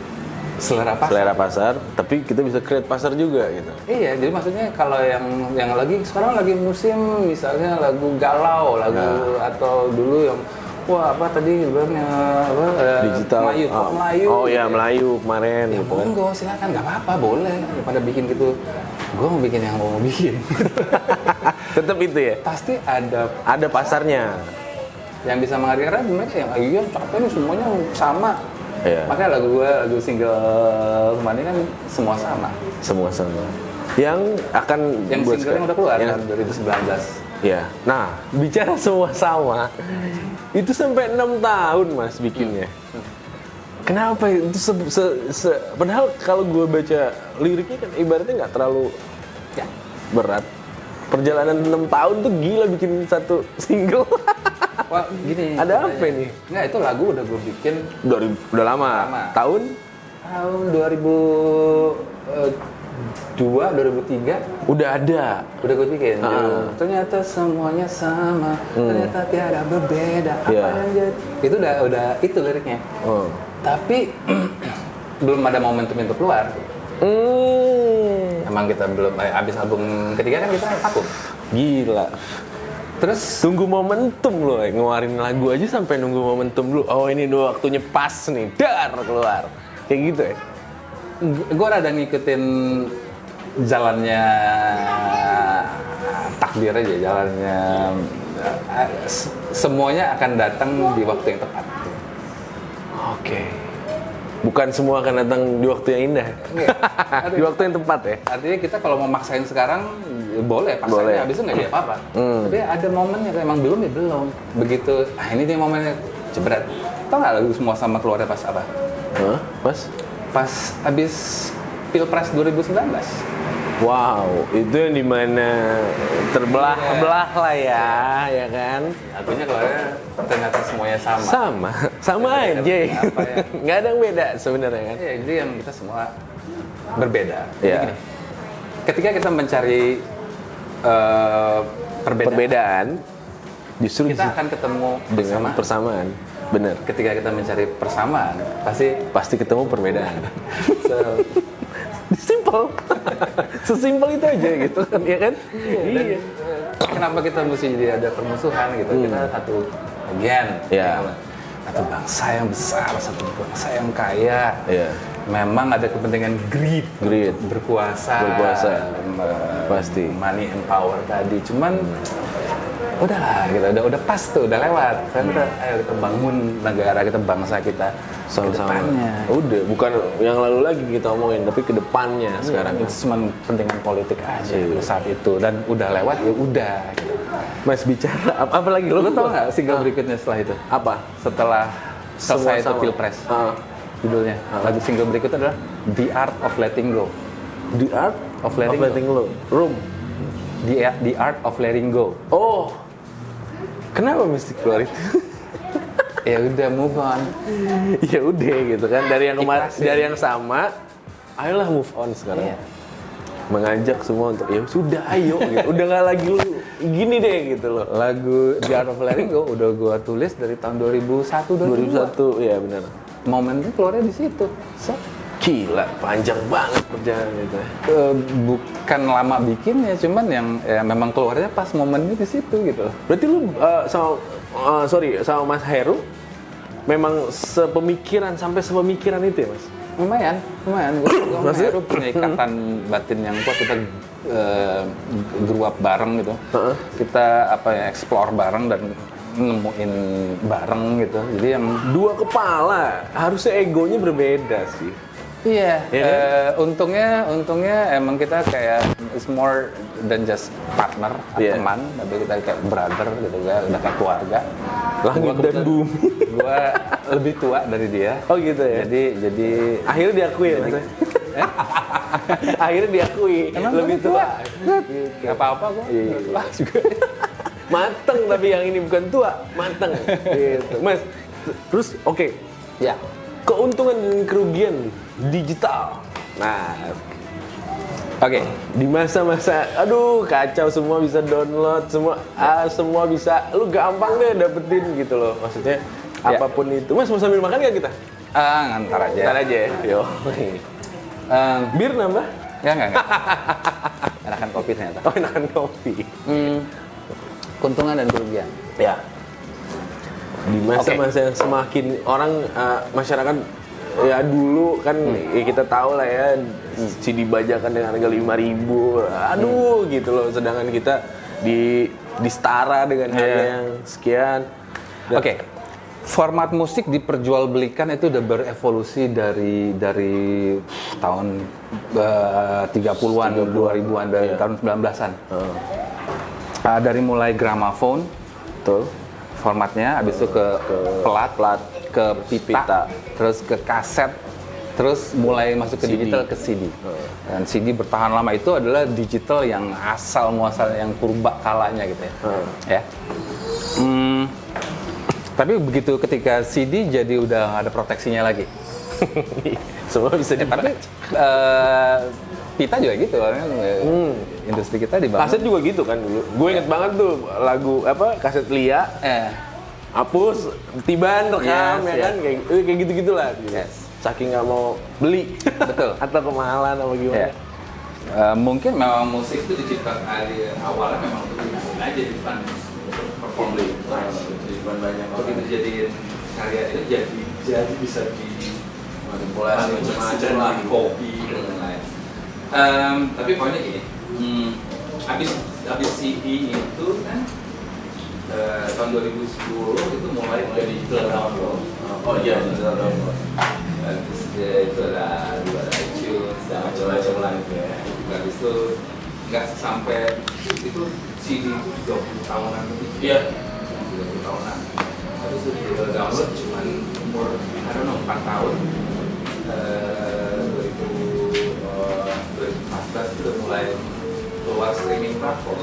selera pasar. Tapi kita bisa create pasar juga gitu. Iya, jadi maksudnya kalau yang sekarang lagi musim misalnya lagu galau, atau dulu yang apa tadi bilangnya digital Melayu. Oh ya, Melayu kemarin ya, gitu. Monggo, silakan, nggak apa-apa, boleh. Daripada bikin gitu, gue mau bikin yang mau bikin. Tetap itu ya. Pasti ada pasarnya. Yang bisa menghargai mereka yang iya capek nih semuanya sama. Iya. Makanya lagu single kemarin kan semua sama. Yang single yang udah keluar kan 2019. Ya. Nah, bicara semua sama. Itu sampai 6 tahun Mas bikinnya. Kenapa itu padahal kalau gue baca liriknya kan ibaratnya nggak terlalu Ya. berat. Perjalanan 6 tahun tuh gila bikin satu single. Wah, gini. Ada apa ini? Nggak, itu lagu udah gue bikin Udah lama. Tahun? tahun 2002, 2003. Udah ada. Udah gue bikin. Ternyata semuanya sama, ternyata tiada berbeda. Apa Iya. yang jadi? Itu udah itu liriknya. Oh. Tapi belum ada momentum untuk keluar. Emang kita belum, abis album ketiga kan kita vakum. Gila. Terus Tunggu momentum loh, ngeluarin lagu aja sampai nunggu momentum dulu. Oh ini udah waktunya pas nih, dar keluar. Kayak gitu ya? gue rada ngikutin jalannya takdir aja, jalannya semuanya akan datang di waktu yang tepat. Oke. Bukan semua akan datang di waktu yang indah. Di waktu yang tepat ya? Artinya kita kalau mau maksain sekarang boleh, paksain Boleh. habis itu nggak jadi apa-apa. Tapi ada momennya, emang belum ya belum. Begitu, ini dia momennya jebret. Tau nggak lagu Semua Sama keluarnya pas apa? Hah? Mas? Pas habis Pilpres 2019. Wow, itu yang dimana terbelah-belah lah ya kan? Lagunya keluarnya ternyata semuanya sama. Sama aja. Apa ya? Nggak ada yang beda sebenarnya kan? Ya, jadi yang kita semua berbeda. Jadi Iya. gini, ketika kita mencari perbedaan, justru kita akan ketemu dengan persamaan. Bener. Ketika kita mencari persamaan, Pasti ketemu perbedaan. se- Simple. Sesimpel itu aja gitu kan, ya kan? dan, kenapa kita mesti jadi ada permusuhan gitu? Kita satu bagian, Iya. satu bangsa yang besar, satu bangsa yang kaya. Iya. Memang ada kepentingan greed, Greed. berkuasa, Pasti. money and power tadi. Cuman udahlah, gitu. Udah pas tuh, udah lewat. Kan kita, ayo kita bangun negara kita, bangsa kita Sama-sama. kedepannya. Udah, bukan yang lalu lagi kita omongin, tapi ke depannya sekarang. Itu cuma kepentingan politik aja saat itu, dan udah lewat ya udah. Gitu. Mas bicara apa lagi Lo tau nggak single berikutnya setelah itu? Apa? Setelah selesai itu Semua sama. Pilpres, judulnya lagu single berikutnya adalah The Art of Letting Go. The Art Of Letting Go. Room. The Art of Letting Go. Oh. Kenapa mesti keluar itu? Ya udah, move on. Ya udah gitu kan, dari yang kemarin, Ikhlasin. dari yang sama, ayolah move on sekarang. Iya. Mengajak semua untuk ya sudah ayo gitu. Udah nggak lagi lu gini deh gitu loh. Lagu The Art of Letting Go udah gua tulis dari tahun 2001 2001 ya benar. Momennya keluarnya di situ. So, Gila, panjang banget perjalanan itu. bukan lama bikinnya, cuman yang ya memang keluarnya pas momennya di situ gitu. Berarti lu sama Mas Heru memang sepemikiran sampai sepemikiran itu ya, Mas? Lumayan. Gua sama Maksudnya? Heru punya ikatan batin yang kuat. Kita grew up bareng gitu. Kita explore bareng dan nemuin bareng gitu. Jadi yang Dua kepala, harusnya egonya berbeda sih. iya, Ya untungnya emang kita kayak it's more than just partner atau Iya. teman, tapi kita kayak brother gitu kan, udah kayak keluarga. Langit Gua dan kebetulan- bumi. Gua lebih tua dari dia. Oh gitu ya. Jadi Akhirnya diakui ya, Mas? Akhirnya diakui emang lebih gua tua. Gak apa-apa kok. Iya. Tua juga. Mateng, tapi yang ini bukan tua, mateng. Gitu. Mas, terus oke. Ya. Keuntungan dan kerugian digital. Nah, Oke. di masa-masa aduh kacau, semua bisa download, semua bisa, lu gampang deh dapetin gitu loh. Maksudnya Ya. apapun itu. Mas mau sambil makan nggak kita? Ntar aja. Ntar aja ya. Yo. Bir nambah? Enggak. Enakan kopi ternyata. Oh, enakan kopi. Keuntungan dan kerugian. Ya. Di masa-masa yang semakin orang masyarakat ya dulu kan ya kita tahu lah ya CD bajakan dengan harga 5.000. Aduh gitu loh, sedangkan kita di setara dengan harga yang sekian. Oke. Format musik diperjualbelikan itu udah berevolusi dari tahun 30-an, 2000-an, dari tahun 19-an. Dari mulai gramafon, Betul. formatnya, habis itu ke plat, ke pita, terus ke kaset, terus mulai masuk ke CD. digital ke CD. Dan CD bertahan lama itu adalah digital yang asal muasal yang purba kalanya gitu ya. Ya. Tapi begitu ketika CD jadi udah nggak ada proteksinya lagi. Semua bisa Tapi dipakai. pita juga gitu kan. Industri kita dibangun. Kaset juga gitu kan dulu. Gue inget banget tuh lagu apa kaset Lia, hapus, tiban rekam Yes, ya kan kayak gitu-gitulah. Gitu. Yes. Saking nggak mau beli. Betul. Atau kemahalan apa gimana. Ya. Mungkin memang musik itu diciptakan dari awalnya memang untuk dibikin aja di depan perform di depan banyak orang. Begitu jadiin karya itu jadi bisa di manipulasi macam-macam di copy dan lain-lain. Tapi poinnya gini, habis CD itu kan tahun 2010 itu mulai ke digital download. Oh iya, digital download. Terus itu ada iTunes dan macam-macam lah gitu ya. Habis itu nggak sampai itu CD 20 tahunan lebih. Iya. 20 tahunan. Habis itu digital download cuman umur, I don't know, 4 tahun. 2014 itu udah mulai keluar streaming platform.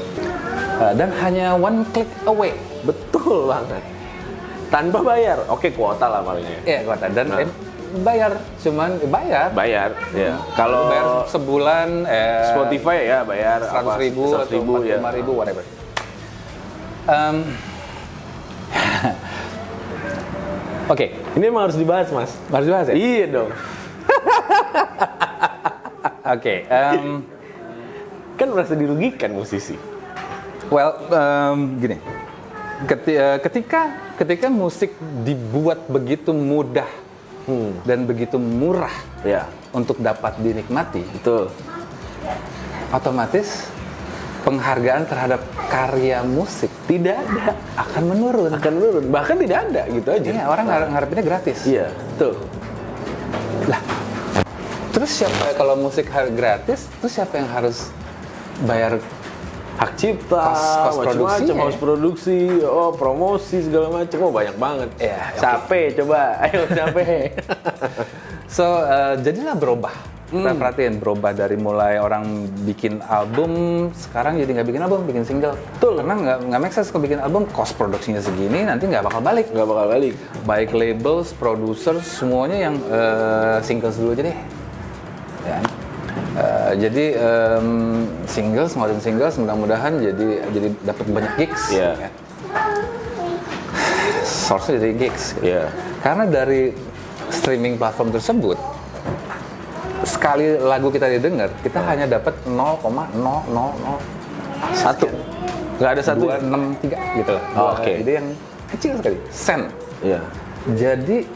Dan hanya one click away. Betul banget. Tanpa bayar. Oke, kuota lah palingnya. Iya, kuota. Dan bayar, cuman bayar. Bayar, ya. Kalau bayar sebulan Spotify ya bayar 100.000 atau 45.000 ya. whatever. Oke, Ini emang harus dibahas, Mas. harus dibahas ya? Iya dong. Oke, Kan merasa dirugikan musisi. well, gini, ketika musik dibuat begitu mudah dan begitu murah Ya, untuk dapat dinikmati, betul. otomatis penghargaan terhadap karya musik Tidak ada. akan menurun. Akan menurun. Bahkan tidak ada gitu aja. Iya, orang ngarepinnya gratis. Iya, betul. Lah, terus siapa kalau musik gratis? Terus siapa yang harus bayar? Hak cipta, Kos produksi, macam-macam, ya. harus produksi, promosi segala macam. Banyak banget. Iya, oke. Capek coba. Ayo capek. So, jadilah berubah. Kita perhatiin berubah dari mulai orang bikin album, sekarang jadi nggak bikin album, bikin single. Betul. Karena nggak make sense kalau bikin album, cost produksinya segini, nanti nggak bakal balik. Nggak bakal balik. Baik labels, producer, semuanya yang singles dulu aja deh. Ya. Jadi singles, ngeluarin singles, mudah-mudahan jadi dapat banyak gigs. Iya. Ya. Source-nya dari gigs. Iya. Karena dari streaming platform tersebut, sekali lagu kita didengar, kita hanya dapat 0,0001. Nggak ada satu. 263 gitu lah. Oh, oke. Jadi yang kecil sekali, sen. Iya. Jadi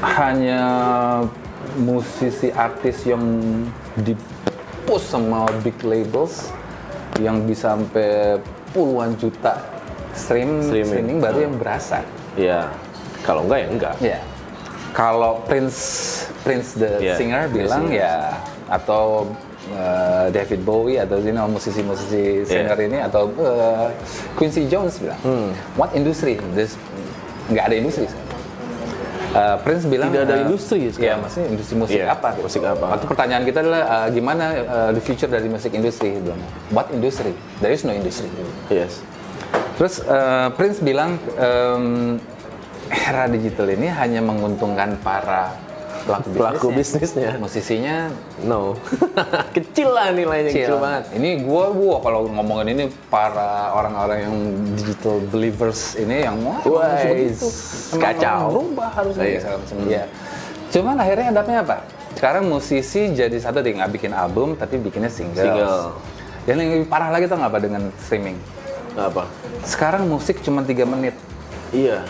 hanya musisi artis yang di-push sama big labels yang bisa sampai puluhan juta streaming baru yang berasa. Iya. Kalau enggak ya enggak. Ya. Kalau Prince the Yeah, singer the bilang singer. ya, atau David Bowie atau musisi-musisi singer ini, atau Quincy Jones bilang, what industry? Nggak ada industri. Prince bilang Tidak ada industri ya, sekarang. maksudnya industri musik Iya, apa? musik apa? Waktu pertanyaan kita adalah gimana the future dari musik industri? Dia bilang, what industry? There is no industry. Yes. Terus Prince bilang era digital ini hanya menguntungkan para pelaku bisnisnya. musisinya No. Kecil lah nilainya, kecil banget. Ini gua kalau ngomongin ini para orang-orang yang digital believers ini yang Wah, begitu. kacau. Berubah harusnya. Iya. Segala macam. Iya. Cuman akhirnya dapatnya apa? Sekarang musisi jadi satu deh, nggak bikin album tapi bikinnya single. Dan yang lebih parah lagi tau nggak apa dengan streaming? Apa? Sekarang musik cuma 3 menit. Iya.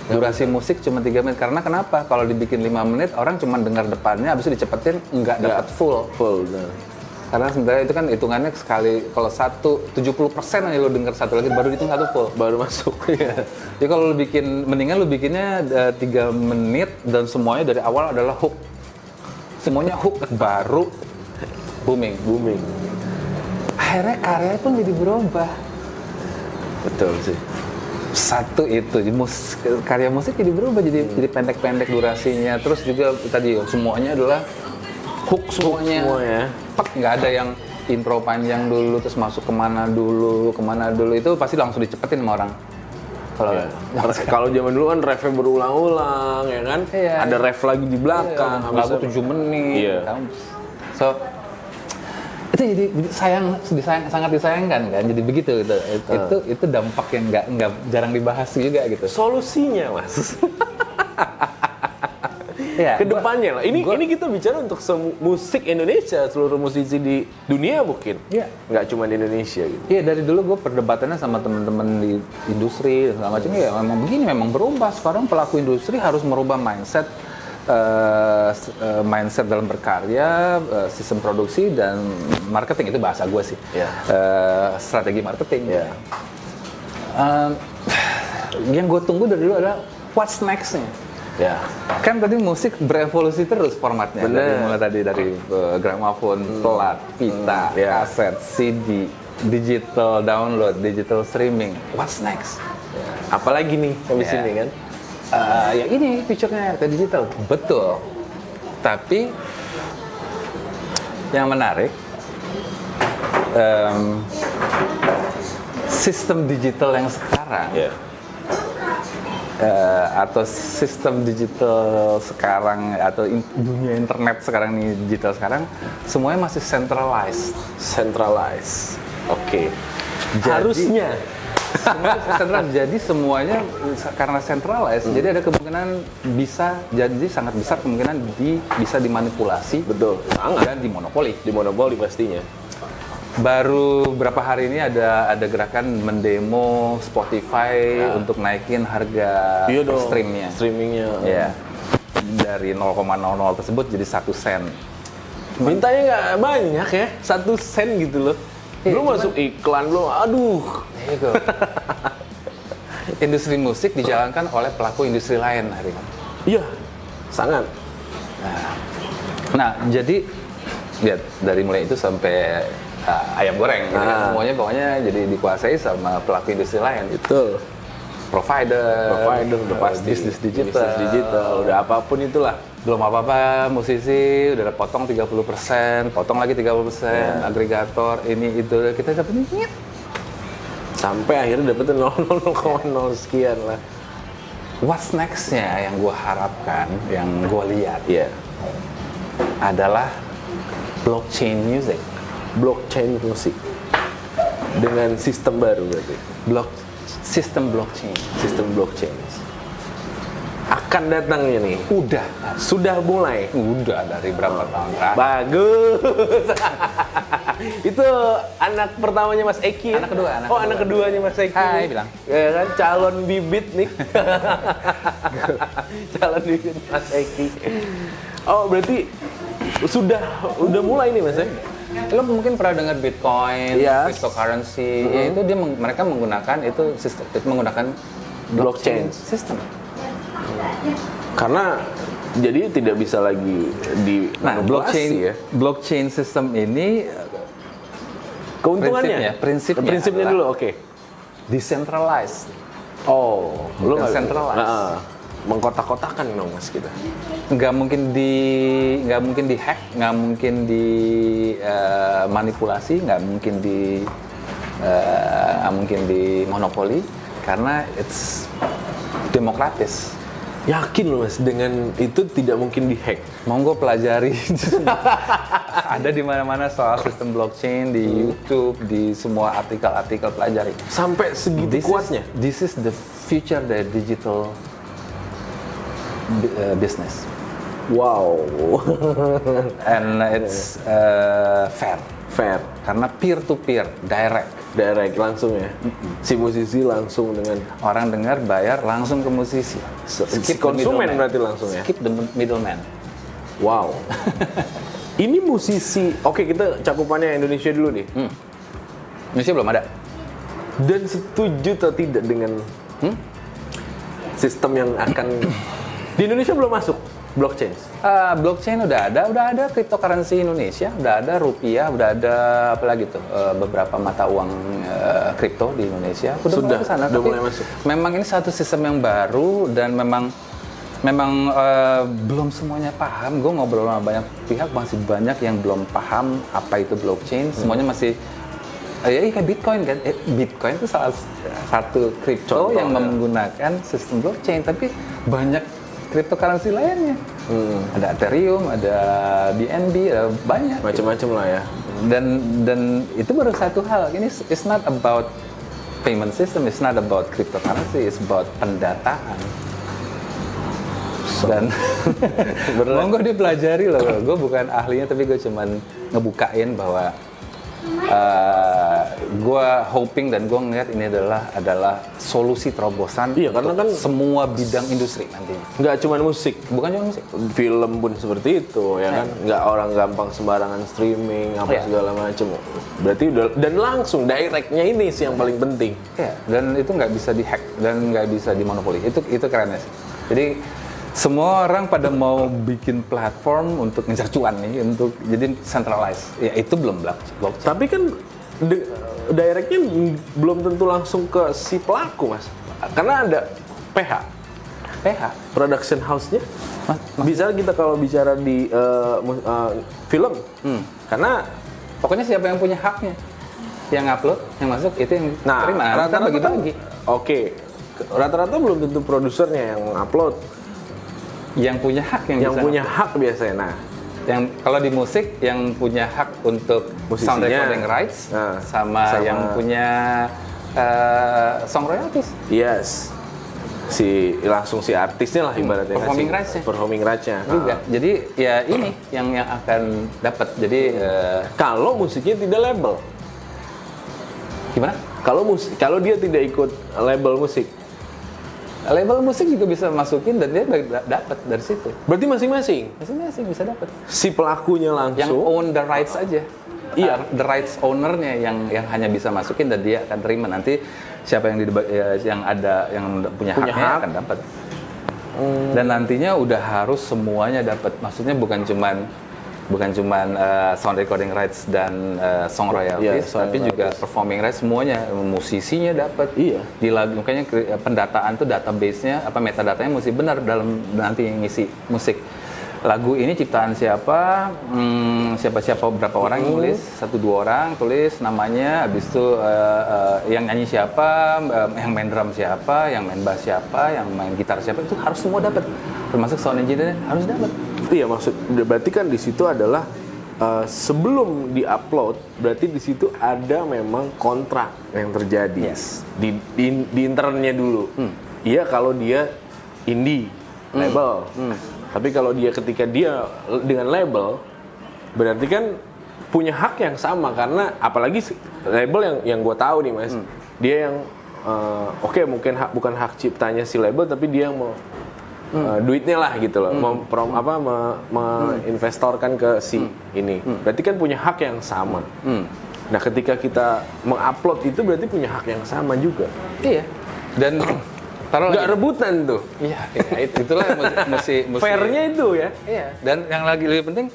Durasi musik cuma 3 menit. Karena kenapa? Kalau dibikin 5 menit, orang cuma dengar depannya, habis itu dicepetin, nggak dapat full. Full. Nah. Karena sebenarnya itu kan hitungannya sekali, kalau 70% aja lo denger satu lagi, baru hitung satu full. Baru masuk. Iya. Jadi kalau lo mendingan lo bikinnya 3 menit, dan semuanya dari awal adalah hook. Semuanya hook, baru booming. Akhirnya karya pun jadi berubah. Betul sih. Satu itu karya musik jadi berubah jadi pendek-pendek durasinya, terus juga tadi semuanya adalah hook semuanya. Pak, nggak ada yang intro panjang dulu terus masuk kemana dulu itu pasti langsung dicepetin sama orang. Kalau zaman dulu kan refnya berulang-ulang ya kan, ada ref lagi di belakang, lagu 7 menit. So itu jadi sangat disayangkan kan, jadi begitu gitu. Itu dampak yang nggak jarang dibahas juga gitu. Solusinya mas kedepannya lah, ini kita bicara untuk musik Indonesia, seluruh musisi di dunia mungkin, nggak cuma di Indonesia gitu. Iya, dari dulu gue perdebatannya sama teman-teman di industri dan segala macam, ya memang begini, memang berubah. Sekarang pelaku industri harus merubah mindset dalam berkarya, sistem produksi dan marketing, itu bahasa gue sih. Strategi marketing. Yang gue tunggu dari dulu adalah what's next-nya. Kan tadi musik berevolusi terus formatnya. Mulai dari gramafon, plat, pita, kaset, CD, digital download, digital streaming. What's next? Apalagi nih habis ini kan? Ya ini future-nya ke digital. Betul. Tapi yang menarik, sistem digital yang sekarang atau sistem digital sekarang atau dunia internet sekarang nih, digital sekarang semuanya masih centralized. Oke. Harusnya jadi semuanya karena centralized, jadi ada kemungkinan sangat besar kemungkinan bisa dimanipulasi. Betul. Dan dimonopoli pastinya. Baru berapa hari ini ada gerakan mendemo Spotify untuk naikin harga streamingnya. Ya. Dari 0,00 tersebut jadi 1 sen. Mintanya nggak banyak ya, 1 sen gitu loh. Belum masuk iklan lo, aduh. Gitu. Industri musik dijalankan oleh pelaku industri lain hari ini. Iya, sangat. Nah, jadi lihat dari mulai itu sampai ayam goreng, gitu kan. Semuanya pokoknya jadi dikuasai sama pelaku industri lain. Betul. Provider udah pasti. Bisnis digital, udah apapun itulah. Belum apa-apa, musisi udah potong 30%, potong lagi 30%, agregator ini itu kita dapat nyet. Sampai akhirnya dapetin 0,0 sekian lah. What's next-nya yang gue harapkan, yang gue lihat adalah blockchain music. Blockchain musik dengan sistem baru berarti. Sistem blockchain akan datangnya nih. Sudah mulai. Udah dari berapa tahun terakhir. Bagus. Itu anak pertamanya Mas Eki. Anak keduanya Mas Eki. Hai, bilang. Ya kan, calon bibit nih. Calon bibit Mas Eki. Oh, berarti udah mulai nih Mas ya? Lo mungkin pernah dengar Bitcoin, cryptocurrency, itu mereka menggunakan blockchain system. Karena jadi tidak bisa lagi dimanipulasi blockchain system ini keuntungannya, prinsipnya dulu, decentralized. Lo nggak centralized. Mengkotak-kotakan dong Mas kita. Nggak mungkin di-hack, nggak mungkin dimanipulasi, nggak mungkin di monopoli karena it's demokratis. Yakin loh Mas, dengan itu tidak mungkin dihack. Monggo pelajari. Ada di mana-mana soal sistem blockchain di YouTube, di semua artikel-artikel, pelajari. Sampai segitu kuatnya. This is the future the digital business. Wow. And it's fair. Karena peer to peer, direct langsung ya. Si musisi langsung dengan orang dengar, bayar langsung ke musisi. Skip konsumen berarti langsung ya. Skip the middleman. Wow. Ini musisi. Oke, kita cakupannya Indonesia dulu nih. Indonesia belum ada. Dan setuju atau tidak dengan sistem yang akan di Indonesia belum masuk? blockchain. Blockchain udah ada cryptocurrency Indonesia, udah ada rupiah, udah ada apa lagi tuh beberapa mata uang kripto di Indonesia. Udah mulai kesana, udah tapi mulai masuk. memang ini satu sistem yang baru dan memang belum semuanya paham. Gue ngobrol sama banyak pihak, masih banyak yang belum paham apa itu blockchain. Semuanya masih ya kayak Bitcoin kan. Bitcoin itu salah satu kripto yang menggunakan sistem blockchain, tapi banyak cryptocurrency lainnya. Ada Ethereum, ada BNB, ada banyak. Macam-macam lah ya. Dan itu baru satu hal. Ini it's not about payment system, it's not about cryptocurrency, it's about pendataan. Dan monggo dipelajari loh. Gue bukan ahlinya, tapi gue cuman ngebukain bahwa gue hoping dan gue ngeliat ini adalah solusi terobosan karena kan semua bidang industri nantinya. Nggak cuma musik, Bukan cuma musik. film pun seperti itu ya kan. Nggak orang gampang sembarangan streaming apa segala macam. Berarti udah, dan langsung directnya ini sih yang paling penting. Ya, dan itu nggak bisa dihack dan nggak bisa dimonopoli. Itu kerennya sih. Jadi semua orang pada mau bikin platform untuk ngejar cuan nih, untuk jadi centralized. Ya itu belum blockchain. Tapi kan directnya belum tentu langsung ke si pelaku, Mas. Karena ada PH, production house-nya. Bisa kita kalau bicara di film, karena Pokoknya siapa yang punya haknya, yang upload, yang masuk itu yang terima. Rata-rata bagi-bagi. Oke, rata-rata belum tentu produsernya yang upload. Yang punya hak Yang bisa punya hak biasanya. Nah, yang kalau di musik yang punya hak untuk musisinya, sound recording rights sama yang punya song royalties. Yes. Langsung si artisnya lah ibaratnya. Performing rights-nya. Performing rights-nya. Juga. Jadi ya ini yang akan dapat. Jadi kalau musiknya tidak label. gimana? Kalau dia tidak ikut label musik. Label musik juga bisa masukin dan dia dapat dari situ. Berarti masing-masing Bisa dapat. si pelakunya Yang langsung own the rights aja. Iya. The rights ownernya yang hanya bisa masukin dan dia akan terima. Nanti siapa yang punya haknya akan dapat. Dan nantinya udah harus semuanya dapat. Maksudnya bukan cuman sound recording rights dan song royalties, tapi juga performing rights semuanya, musisinya dapat. Iya. Di lagu makanya pendataan tuh database-nya metadatanya mesti benar dalam nanti ngisi musik. Lagu ini ciptaan siapa, siapa berapa orang yang tulis, 1-2 orang tulis namanya, habis itu yang nyanyi siapa, yang main drum siapa, yang main bass siapa, yang main gitar siapa, itu harus semua dapat. Termasuk sound engineer harus dapat. Iya, berarti kan di situ adalah sebelum diupload, berarti di situ ada memang kontrak yang terjadi. Yes. Di internnya dulu. Iya, kalau dia indie label. Tapi kalau ketika dia dengan label, berarti kan punya hak yang sama, karena apalagi label yang gue tahu nih, Mas, dia yang oke, mungkin bukan hak ciptanya si label, tapi dia yang mau duitnya lah gitu loh, menginvestorkan ke si ini. Berarti kan punya hak yang sama. Nah, ketika kita mengupload itu berarti punya hak yang sama juga. Iya. Dan nggak rebutan tuh. Iya, itulah yang mesti fairnya itu ya. Iya. Dan yang lebih penting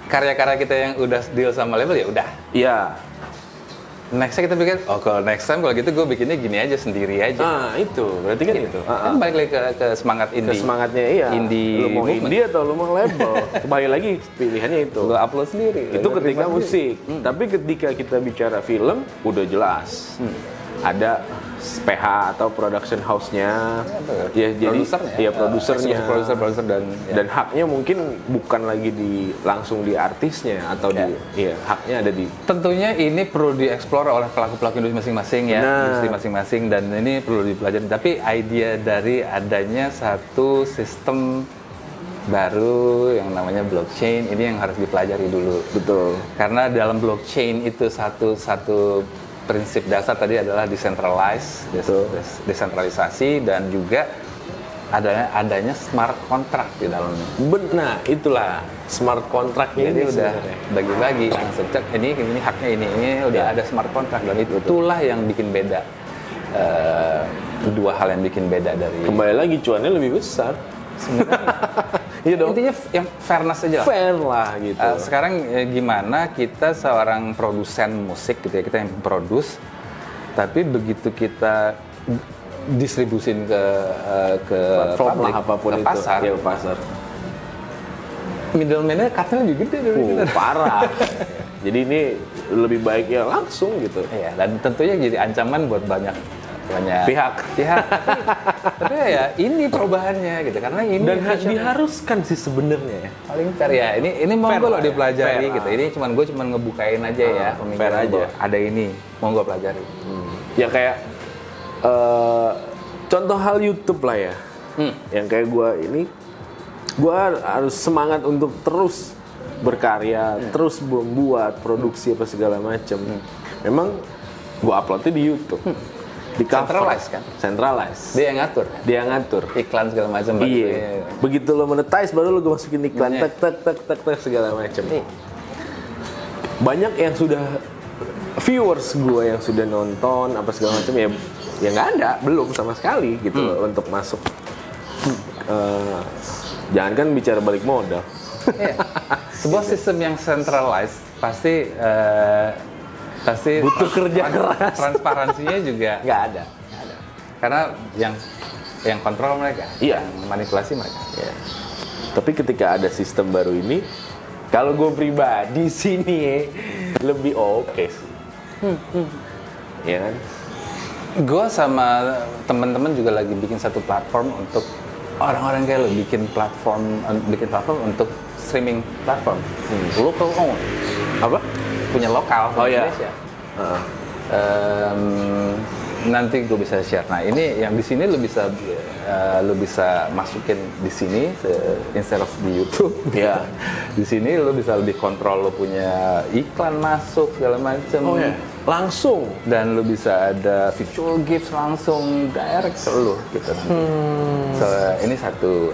karya-karya kita yang udah deal sama label ya udah. Iya. Nextnya kita pikir, kalau next time kalau gitu gue bikinnya gini aja, sendiri aja. Itu berarti kan gitu. Kan balik lagi ke semangat indie. Ke semangatnya iya. Indie lu mau movement. indie atau lu mau label, kembali lagi pilihannya itu. Gue upload sendiri. Itu ketika musik. Tapi ketika kita bicara film, udah jelas. Ada PH atau production house-nya, ya jadi ya produsernya, produser dan haknya mungkin bukan lagi langsung di artisnya atau haknya ada di. Tentunya ini perlu dieksplor oleh pelaku-pelaku industri masing-masing ya, industri masing-masing, dan ini perlu dipelajari. Tapi ide dari adanya satu sistem baru yang namanya blockchain ini yang harus dipelajari dulu. Betul. Karena dalam blockchain itu satu prinsip dasar tadi adalah desentralisasi dan juga adanya smart contract di dalamnya. Nah, itulah smart contract-nya. Jadi udah bagi-bagi langsung cek ini haknya ini udah ada smart contract, dan itulah yang bikin beda dua hal yang bikin beda dari Kembali lagi cuannya lebih besar. sebenarnya. Iya dong. Intinya yang fairness aja lah. Fair lah gitu. Sekarang gimana kita seorang produsen musik gitu ya, kita yang produce, tapi begitu kita distribusin ke Platform publik, lah apapun ke itu. pasar, Ya, pasar. middleman-nya cutnya lebih gede dari kita. Parah. Jadi ini lebih baik ya langsung gitu. Iya, dan tentunya jadi ancaman buat banyak Pihak. tapi ya ini perubahannya gitu, karena ini Dan vision diharuskan sih sebenarnya ya. paling fair ya. Ini monggo lah lo ya, dipelajari fair gitu. lah. Ini gue cuman ngebukain aja ya pemikiran fair aja. bahwa ada ini, monggo pelajari. Ya kayak contoh hal YouTube lah ya. Yang kayak gue harus semangat untuk terus berkarya, terus membuat produksi apa segala macam. Memang gue uploadnya di YouTube. Di cover. Centralized kan? Centralized. Dia yang ngatur. Dia yang ngatur. Iklan segala macam. Iya. Begitu lo monetize baru lo masukin iklan, Iya. tek segala macam. Banyak yang sudah viewers gue yang sudah nonton apa segala macam ya nggak ada, belum sama sekali gitu loh untuk masuk. Jangan kan bicara balik modal. Iya. Sebuah sistem yang centralized pasti Butuh kerja keras. Transparansinya juga Nggak ada. karena yang kontrol mereka, Iya. yang manipulasi mereka. Ya. Tapi ketika ada sistem baru ini, kalau gue pribadi sini lebih oke sih. Ya kan? Gue sama teman-teman juga lagi bikin satu platform untuk orang-orang kayak lo, bikin platform untuk streaming platform, local own, Apa? punya lokal Oh, iya. Indonesia. Nanti gue bisa share. Nah ini yang di sini lo bisa masukin di sini instead of di YouTube. Iya. Di sini lo bisa lebih kontrol, lo punya iklan masuk segala macam. Oh ya, langsung. Dan lo bisa ada visual gifts langsung direct ke lo gitu. So ini satu.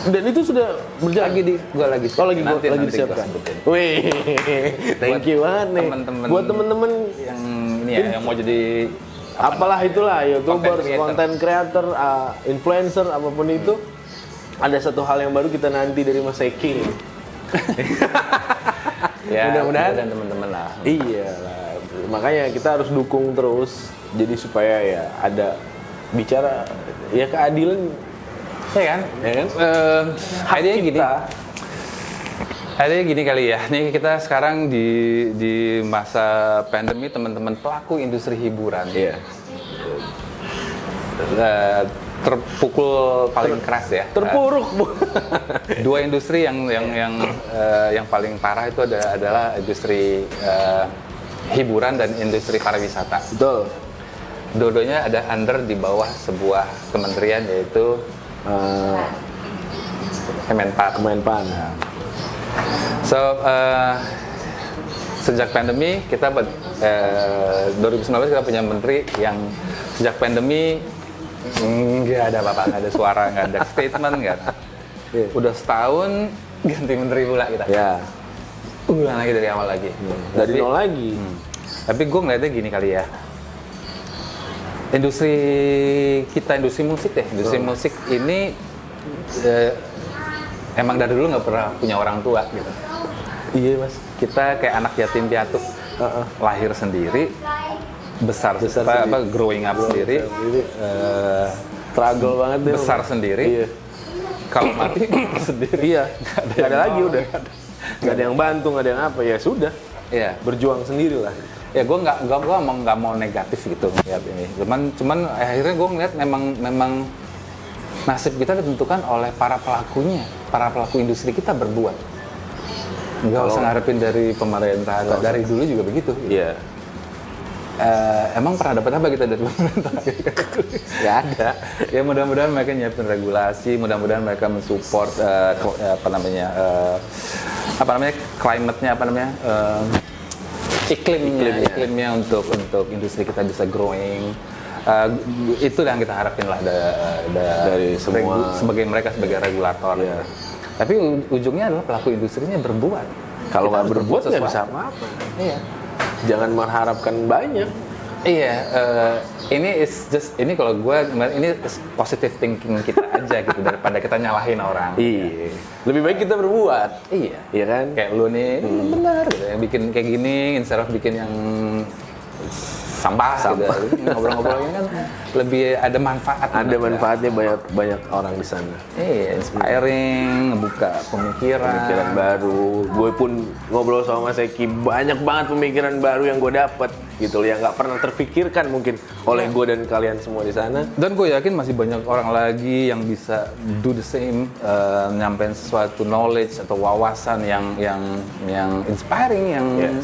Dan itu sudah berjalan. Gue lagi lagi disiapkan. Wih, thank you banget nih. Teman-teman Buat temen-temen yang ini ya, yang mau jadi apalah itulah, YouTuber, Content content creator, influencer, apapun itu, ada satu hal yang baru kita nanti dari Mas Eki. ya, Mudah-mudahan. dan teman-teman lah. Iya lah, makanya kita harus dukung terus, jadi supaya ya ada bicara ya keadilan. Ya kan? Ya kan? Idenya gini. kita. Idenya gini kali ya. Nih kita sekarang di masa pandemi, teman-teman pelaku industri hiburan. Iya. Terpukul paling keras ya. Terpuruk, Bu. Dua industri yang paling parah itu adalah industri hiburan dan industri pariwisata. Betul. Dua-duanya ada under di bawah sebuah kementerian, yaitu Kemenpar. So sejak pandemi kita 2019 kita punya menteri yang sejak pandemi nggak ada apa-apa, nggak ada suara, nggak ada statement, nggak ada. Udah setahun ganti menteri pula kita. Ya. Ulang lagi dari awal lagi. Dari nol lagi. Tapi gue ngeliatnya gini kali ya. Industri kita, industri musik deh. Industri musik ini emang dari dulu nggak pernah punya orang tua gitu. Iya, Mas. Kita kayak anak yatim piatu, lahir sendiri, besar growing up sendiri, Struggle banget deh. besar sendiri. Iya. Kalau mati sendiri. Iya. Gak ada lagi udah. Gak ada yang bantu, gak ada yang apa, ya sudah. Iya. Berjuang sendiri lah. Ya gue nggak mau negatif gitu ngeliat ini. Cuman akhirnya gue ngeliat memang nasib kita ditentukan oleh para pelakunya, para pelaku industri kita berbuat. Nggak usah ngarepin dari pemerintah, dari dulu juga begitu. Iya. Emang pernah dapat apa kita dari pemerintah? Nggak ada. Ya mudah-mudahan mereka nyiapin regulasi, mudah-mudahan mereka mensupport climate-nya, iklimnya untuk industri kita bisa growing. Itu yang kita harapin lah Dari semua. mereka sebagai regulator. Iya. Tapi ujungnya adalah pelaku industrinya berbuat. Kalau Kita nggak harus berbuat nggak sesuatu. bisa apa-apa. Iya. Jangan mengharapkan banyak. Iya, ini kalau gue ini positive thinking kita aja gitu daripada kita nyalahin orang. Iya. Lebih baik kita berbuat. Iya. Iya kan? Kayak lu nih, benar gitu, yang bikin kayak gini, instead of bikin yang sampah. Gitu. Ngobrol-ngobrol ini kan lebih ada manfaat. Ada manfaatnya, banyak orang di sana. Iya, inspiring, ngebuka pemikiran Baru. Gue pun ngobrol sama Mas Eki, banyak banget pemikiran baru yang gue dapet gitu, yang nggak pernah terpikirkan mungkin oleh gue dan kalian semua di sana. Dan gue yakin masih banyak orang lagi yang bisa do the same, nyampein sesuatu knowledge atau wawasan yang inspiring, yang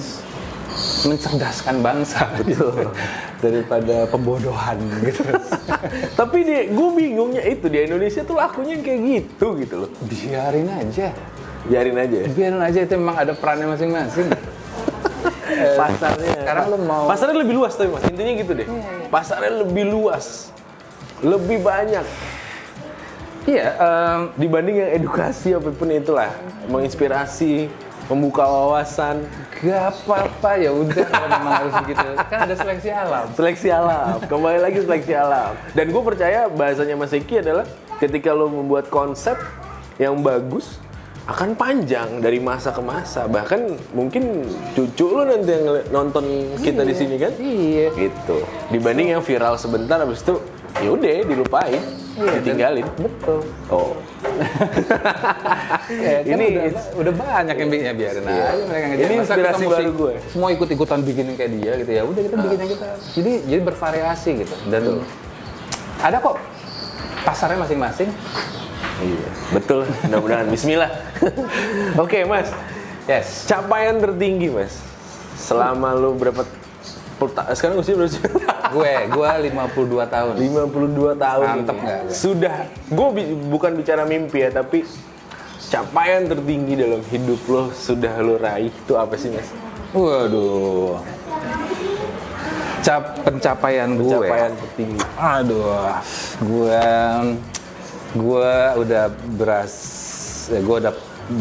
mencerdaskan bangsa. Betul. Daripada pembodohan gitu. Tapi gue bingungnya itu di Indonesia tuh lakunya yang kayak gitu loh. Biarin aja itu memang ada perannya masing-masing. Pasarnya. Sekarang lu mau pasarnya lebih luas tapi Mas, intinya gitu deh. Pasarnya lebih luas, lebih banyak. Iya, dibanding yang edukasi apapun itulah, menginspirasi, membuka wawasan. gak apa-apa, ya udah kalau memang harus begitu. Kan ada seleksi alam. Seleksi alam, kembali lagi seleksi alam. Dan gue percaya bahasanya Mas Eki adalah ketika lo membuat konsep yang bagus, akan panjang dari masa ke masa. Bahkan mungkin cucu lo nanti yang nonton kita di sini kan? Iya. Gitu. Dibanding yang viral sebentar, habis itu ya udah dilupain, ditinggalin. Betul. Oh. Ya, kan ini udah banyak yang bikinnya, biarin aja mereka ngejar. Ini Masa inspirasi kita baru gue. Semua ikut-ikutan bikin kayak dia gitu ya. Udah kita bikin yang kita. Jadi bervariasi gitu. Dan ada kok pasarnya masing-masing. Iya, betul. Mudah-mudahan. Bismillah. Oke, Mas. Yes. Capaian tertinggi, Mas. Selama lu berapa sekarang usia berapa sih? gue 52 tahun. 52 tahun. Mantep ini. nggak? Sudah, bukan bicara mimpi ya, tapi capaian tertinggi dalam hidup lo sudah lo raih itu apa sih, Mas? Waduh. Pencapaian gue. Pencapaian tertinggi. Aduh, gue udah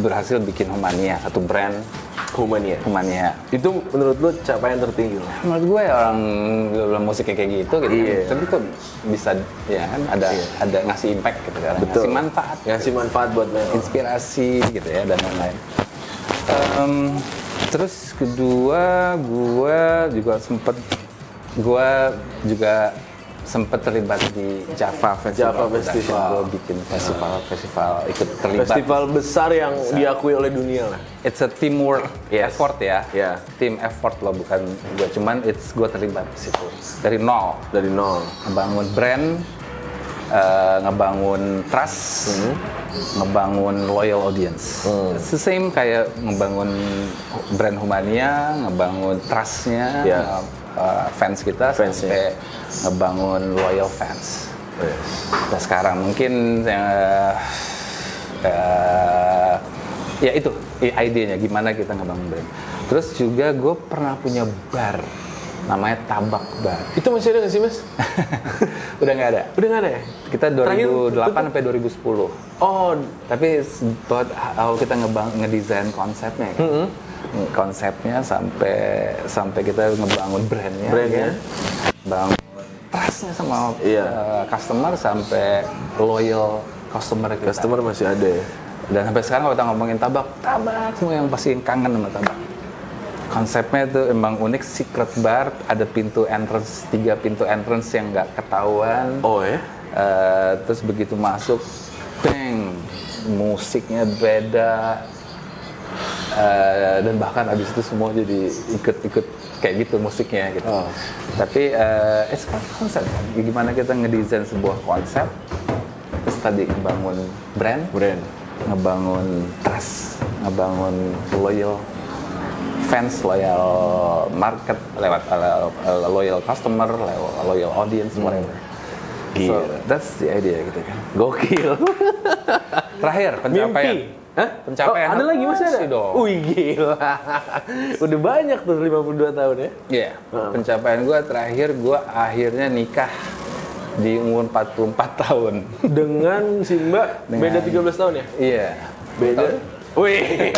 berhasil bikin Humania, satu brand Humania. Itu menurut lo capaian tertinggi lo? Menurut gue orang musik kayak gitu Iya. kan. Tapi kok bisa ya kan ada ngasih impact gitu kan. Betul. Ngasih manfaat buat lo. inspirasi gitu ya dan lain-lain. Terus kedua gue juga sempet terlibat di Java Festival. Gue bikin festival ikut terlibat. Festival besar yang diakui oleh dunia lah. It's a teamwork effort ya. Yeah. Team effort loh, bukan gue cuman gue terlibat di situ dari nol. Ngebangun brand, ngebangun trust, ngebangun loyal audience. It's the same kayak ngebangun brand Humania, ngebangun trustnya. Fans kita sampai ngebangun loyal fans. Nah, sekarang mungkin ya itu idenya gimana kita ngebangun brand. Terus juga gue pernah punya bar namanya Tabak Bar. Itu masih ada nggak sih, Mas? Udah nggak ada. Ya? Kita 2008 sampai 2010. Oh, tapi buat kita ngedesain konsepnya kan. Konsepnya sampai kita ngebangun brandnya. Bangun trustnya sama customer sampai loyal customer kita. Customer masih ada ya. Dan sampai sekarang kalau kita ngomongin tabak semua yang pasti kangen sama tabak. Konsepnya itu emang unik, secret bar, ada 3 pintu entrance yang nggak ketahuan. Oh ya? Terus begitu masuk, bang, musiknya beda. Dan bahkan abis itu semua jadi ikut kayak gitu musiknya gitu. Tapi it's konsep, gimana kita ngedesain sebuah konsep, terus tadi ngebangun brand, ngebangun trust, ngebangun loyal fans, loyal market lewat loyal customer, loyal audience, whatever. So that's the idea gitu kan. Gokil. Terakhir pencapaian. Mimpi. Hah? Pencapaian. Ada lagi masih ada? Dong. Wih gila. Udah banyak tuh 52 tahun ya. Iya. Pencapaian gue terakhir, gue akhirnya nikah di umur 44 tahun. Dengan si Mbak beda 13 tahun ya? Iya. Beda. Wih.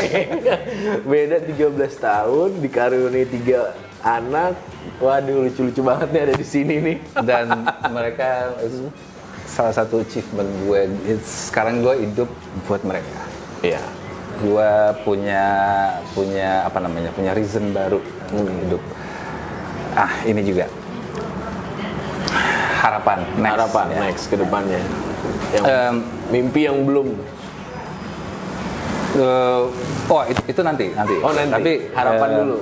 Beda 13 tahun, dikaruniai 3 anak. Waduh, lucu-lucu banget nih ada di sini nih. Dan mereka itu salah satu achievement gue. Sekarang gue hidup buat mereka. Iya. Gue punya apa namanya, punya reason baru untuk hidup. Ini juga harapan next ke depannya. Yang mimpi yang belum. Itu nanti. Oh, nanti. Tapi harapan dulu.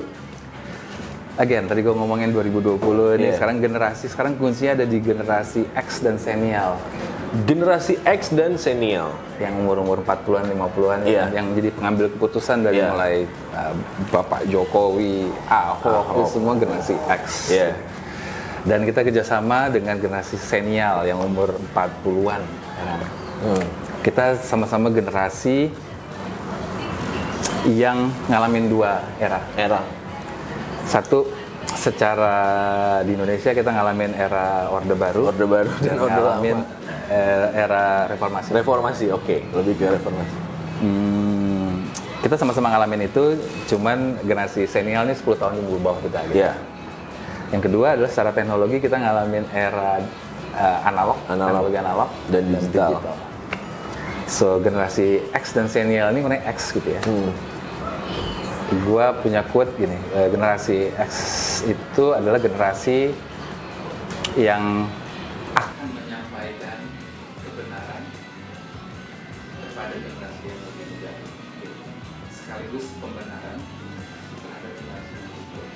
Again, tadi gue ngomongin 2020 ini, Yeah. sekarang kuncinya ada di generasi X dan senial. Generasi X dan senial. Yang umur 40-an, 50-an, Iya. yang jadi pengambil keputusan dari Iya. mulai Bapak Jokowi, Ahok, itu semua generasi X. Iya. Dan kita kerjasama dengan generasi senial yang umur 40-an. Kita sama-sama generasi yang ngalamin dua era. Satu, secara di Indonesia kita ngalamin era Orde Baru. Orde Baru dan Orde Lama. ngalamin era reformasi. Reformasi, oke. Lebih ke reformasi. Kita sama-sama ngalamin itu, cuman generasi senial ini 10 tahun di bawah kita. Gitu. Iya. Yang kedua adalah secara teknologi kita ngalamin era analog, teknologi analog dan digital. So generasi X dan senial ini mana X gitu ya. Gua punya quote gini, generasi X itu adalah generasi yang akan menyampaikan kebenaran kepada generasi yang lebih muda, sekaligus pembenaran terhadap generasi yang lebih tua.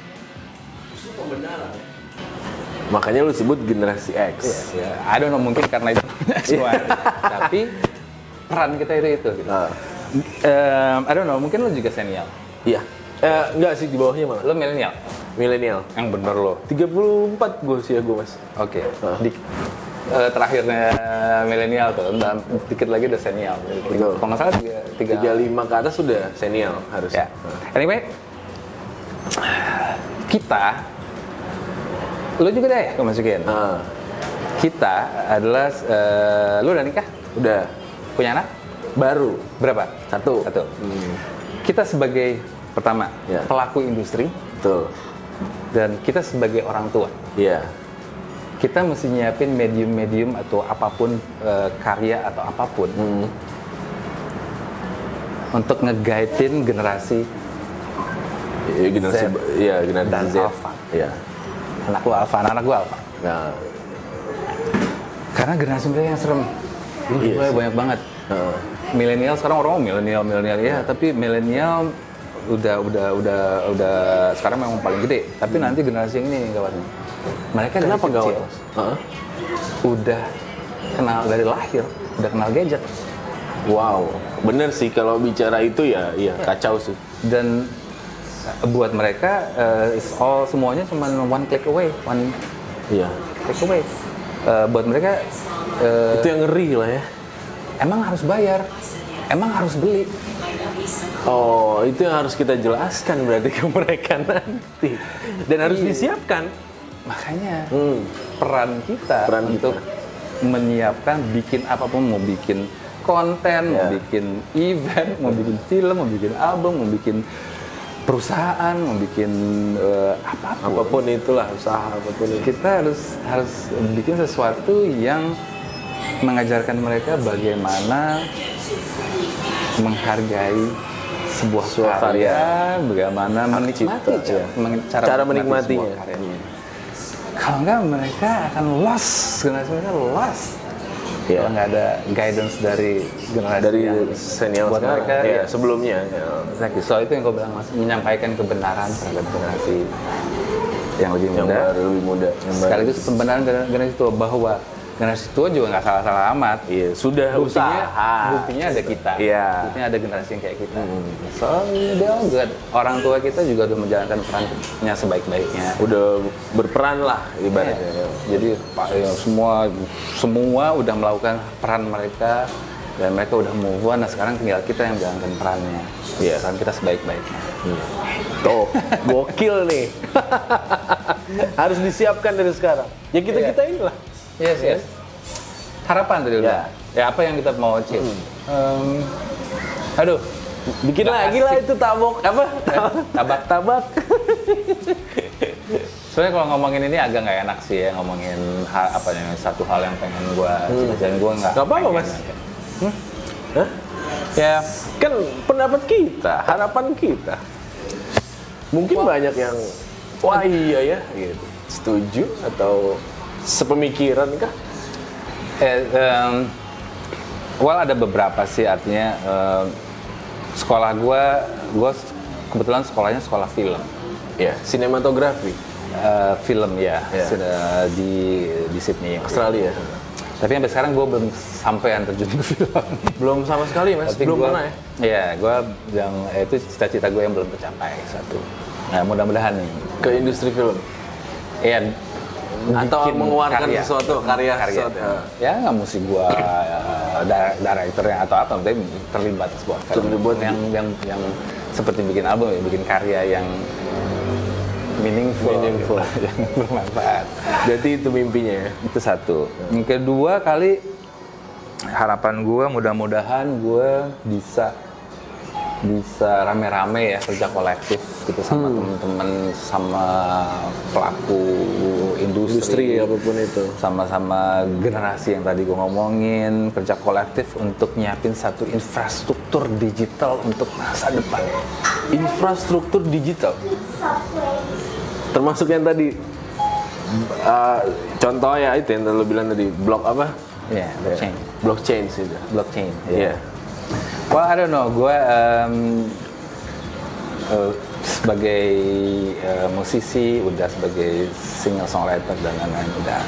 Justru pembenaran. Makanya lu sebut generasi X. Ya, I don't know, mungkin karena itu semua. Tapi peran kita itu gitu. I don't know, mungkin lo juga senial. Iya. Enggak sih, di bawahnya malah. Lo milenial. Milenial. Yang bener lo. 34 gue sih ya gue, Mas. Oke. Terakhirnya milenial tuh, dikit lagi udah senial. Betul. Kalau nggak salah 35 ke atas sudah senial harusnya. Ya. Anyway, kita, lo juga deh gue masukin. Kita adalah, lo udah nikah? Udah. Punya anak? Baru. Berapa? Satu. Kita sebagai pertama Ya. pelaku industri, Betul. dan kita sebagai orang tua. Iya. Kita mesti nyiapin medium-medium atau apapun, karya atau apapun untuk nge-guide-in generasi Generasi Z. generasi Dan Z. Alpha. Iya. anak lu alpha, anak gue alpha. Nah, Karena generasi mereka yang serem. Jumlahnya banyak banget. Milenial sekarang orang milenial ya, tapi milenial udah sekarang memang paling gede. Tapi nanti generasi yang ini kawan. Mereka dari kenapa kecil gawat? udah kenal dari lahir, udah kenal gadget. Wow, bener sih kalau bicara itu ya, iya kacau sih. Dan buat mereka semuanya cuma one click away, Iya. click away. Buat mereka Itu yang ngeri lah ya. emang harus bayar, emang harus beli. Oh, itu yang harus kita jelaskan berarti ke mereka nanti. Dan harus disiapkan. Makanya peran kita Peran untuk menyiapkan, bikin apapun, mau bikin konten, mau bikin event, mau bikin film, mau bikin album, mau bikin perusahaan, mau bikin Apapun itulah, usaha apapun itu. kita harus bikin sesuatu yang mengajarkan mereka bagaimana menghargai sebuah karya, bagaimana menikmati cara menikmatinya. sebuah karya. Kalau enggak mereka akan lost, generasi mereka lost. Iya. Kalau nggak ada guidance dari generasi Dari yang senior buat sekarang, mereka, ya, sebelumnya. Ya. Exactly. So itu yang gue bilang, Mas, menyampaikan kebenaran terhadap generasi yang lebih Yang muda. baru lebih muda. Yang baru. Sekaligus pembenaran generasi tua, bahwa generasi tua juga nggak salah-salah amat. Iya, sudah usaha. Buktinya ada kita. Iya. Buktinya ada generasi yang kayak kita. So they all good. Orang tua kita juga udah menjalankan perannya sebaik-baiknya. Udah berperan lah ibaratnya. Iya. Jadi semua udah melakukan peran mereka dan mereka udah move on. Nah sekarang tinggal kita yang menjalankan perannya. Iya. Peran kita sebaik-baiknya. Tuh, gokil nih. Harus disiapkan dari sekarang. Ya kita inilah. Yes. Harapan tadi udah. Ya apa yang kita mau achieve? Aduh, Bikin Nggak lagi lah itu tabok apa? tabak. Tabak. Soalnya kalau ngomongin ini agak nggak enak sih ya, ngomongin satu hal yang pengen gue cita-citain, gue nggak. Nggak apa-apa, Mas. Hah? Ya, Kan pendapat kita, harapan kita. Mungkin banyak yang, wah iya ya, gitu. Setuju atau sepemikiran kah? ada beberapa sih, artinya sekolah gue kebetulan sekolahnya sekolah film. Ya, sinematografi. Film ya, Ya. di Sydney. Australia. Tapi sampai sekarang gue belum sampai terjun ke film. Belum sama sekali, Mas. Tapi Belum gua, pernah ya? Iya, gue yang itu cita-cita gue yang belum tercapai satu. Nah, mudah-mudahan nih. Ke industri film. Iya. Atau bikin mengeluarkan sesuatu, karya sesuatu. Ya nggak mesti gue directornya atau apa, tapi terlibat sebuah film. Terlibat yang seperti bikin album, ya, bikin karya yang meaningful. Yang bermanfaat. Jadi itu mimpinya ya? Itu satu. Yang kedua kali, harapan gue mudah-mudahan gue bisa rame-rame ya, kerja kolektif gitu sama teman-teman, sama pelaku industri apapun itu. sama-sama generasi yang tadi gue ngomongin, kerja kolektif untuk nyiapin satu infrastruktur digital untuk masa depan. Infrastruktur digital? Termasuk yang tadi, contoh ya itu yang lo bilang tadi, blok apa? Ya, blockchain. Blockchain sih itu. Blockchain. Iya. Well, I don't know. Gue sebagai musisi, udah sebagai singer songwriter dan lain-lain, udah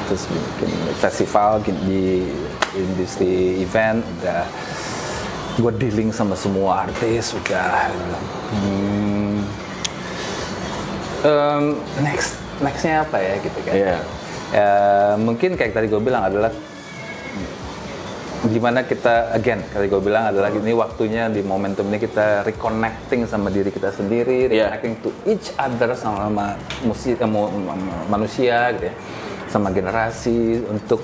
terus bikin festival di industri event, udah gue dealing sama semua artis, udah. Nextnya apa ya gitu kan? Iya. Mungkin kayak tadi gue bilang adalah gimana kita, tadi gue bilang adalah ini waktunya di momentum ini kita reconnecting sama diri kita sendiri, reconnecting to each other sama manusia gitu ya, sama generasi untuk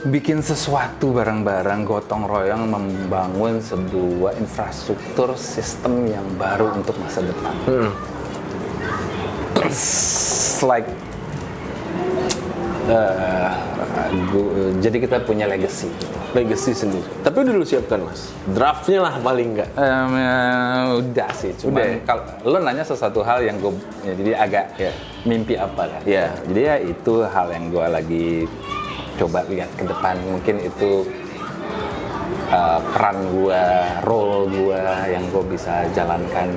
bikin sesuatu bareng-bareng, gotong royong membangun sebuah infrastruktur sistem yang baru untuk masa depan. It's like jadi kita punya legacy sendiri. Tapi udah lu siapkan, Mas? Draftnya lah paling enggak? Udah sih, cuma kalau lo nanya sesuatu hal yang gue jadi agak mimpi apa kan? Jadi ya itu hal yang gue lagi coba lihat ke depan. Mungkin itu peran gue, role gue yang gue bisa jalankan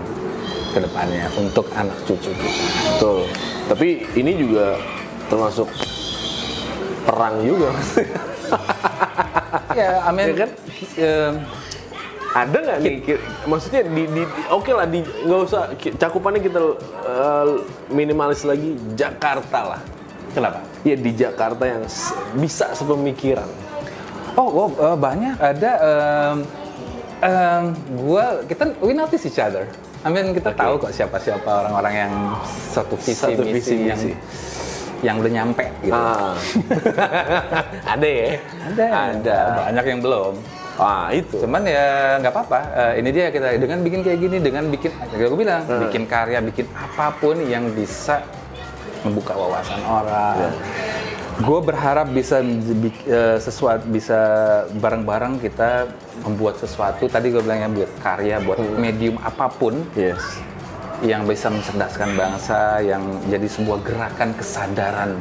ke depannya untuk anak cucu kita. Betul. Tapi ini juga termasuk perang juga. Ya, amin. Ya kan? Ada nggak nih? Maksudnya oke lah, nggak usah cakupannya kita minimalis lagi, Jakarta lah. Kenapa? Ya di Jakarta yang bisa sepemikiran. Banyak. Ada. We notice each other. Kita tahu kok siapa-siapa orang-orang yang satu visi misi yang udah nyampe gitu. Ada ya? Ada. Banyak yang belum. Itu. Cuman ya nggak apa-apa. Ini dia, kita dengan bikin kayak gini, dengan bikin, aku bilang, bikin karya, bikin apapun yang bisa membuka wawasan orang. Gue berharap bisa bisa bareng-bareng kita membuat sesuatu. Tadi gue bilangnya buat karya, buat medium apapun. Yang bisa mencerdaskan bangsa, yang jadi sebuah gerakan kesadaran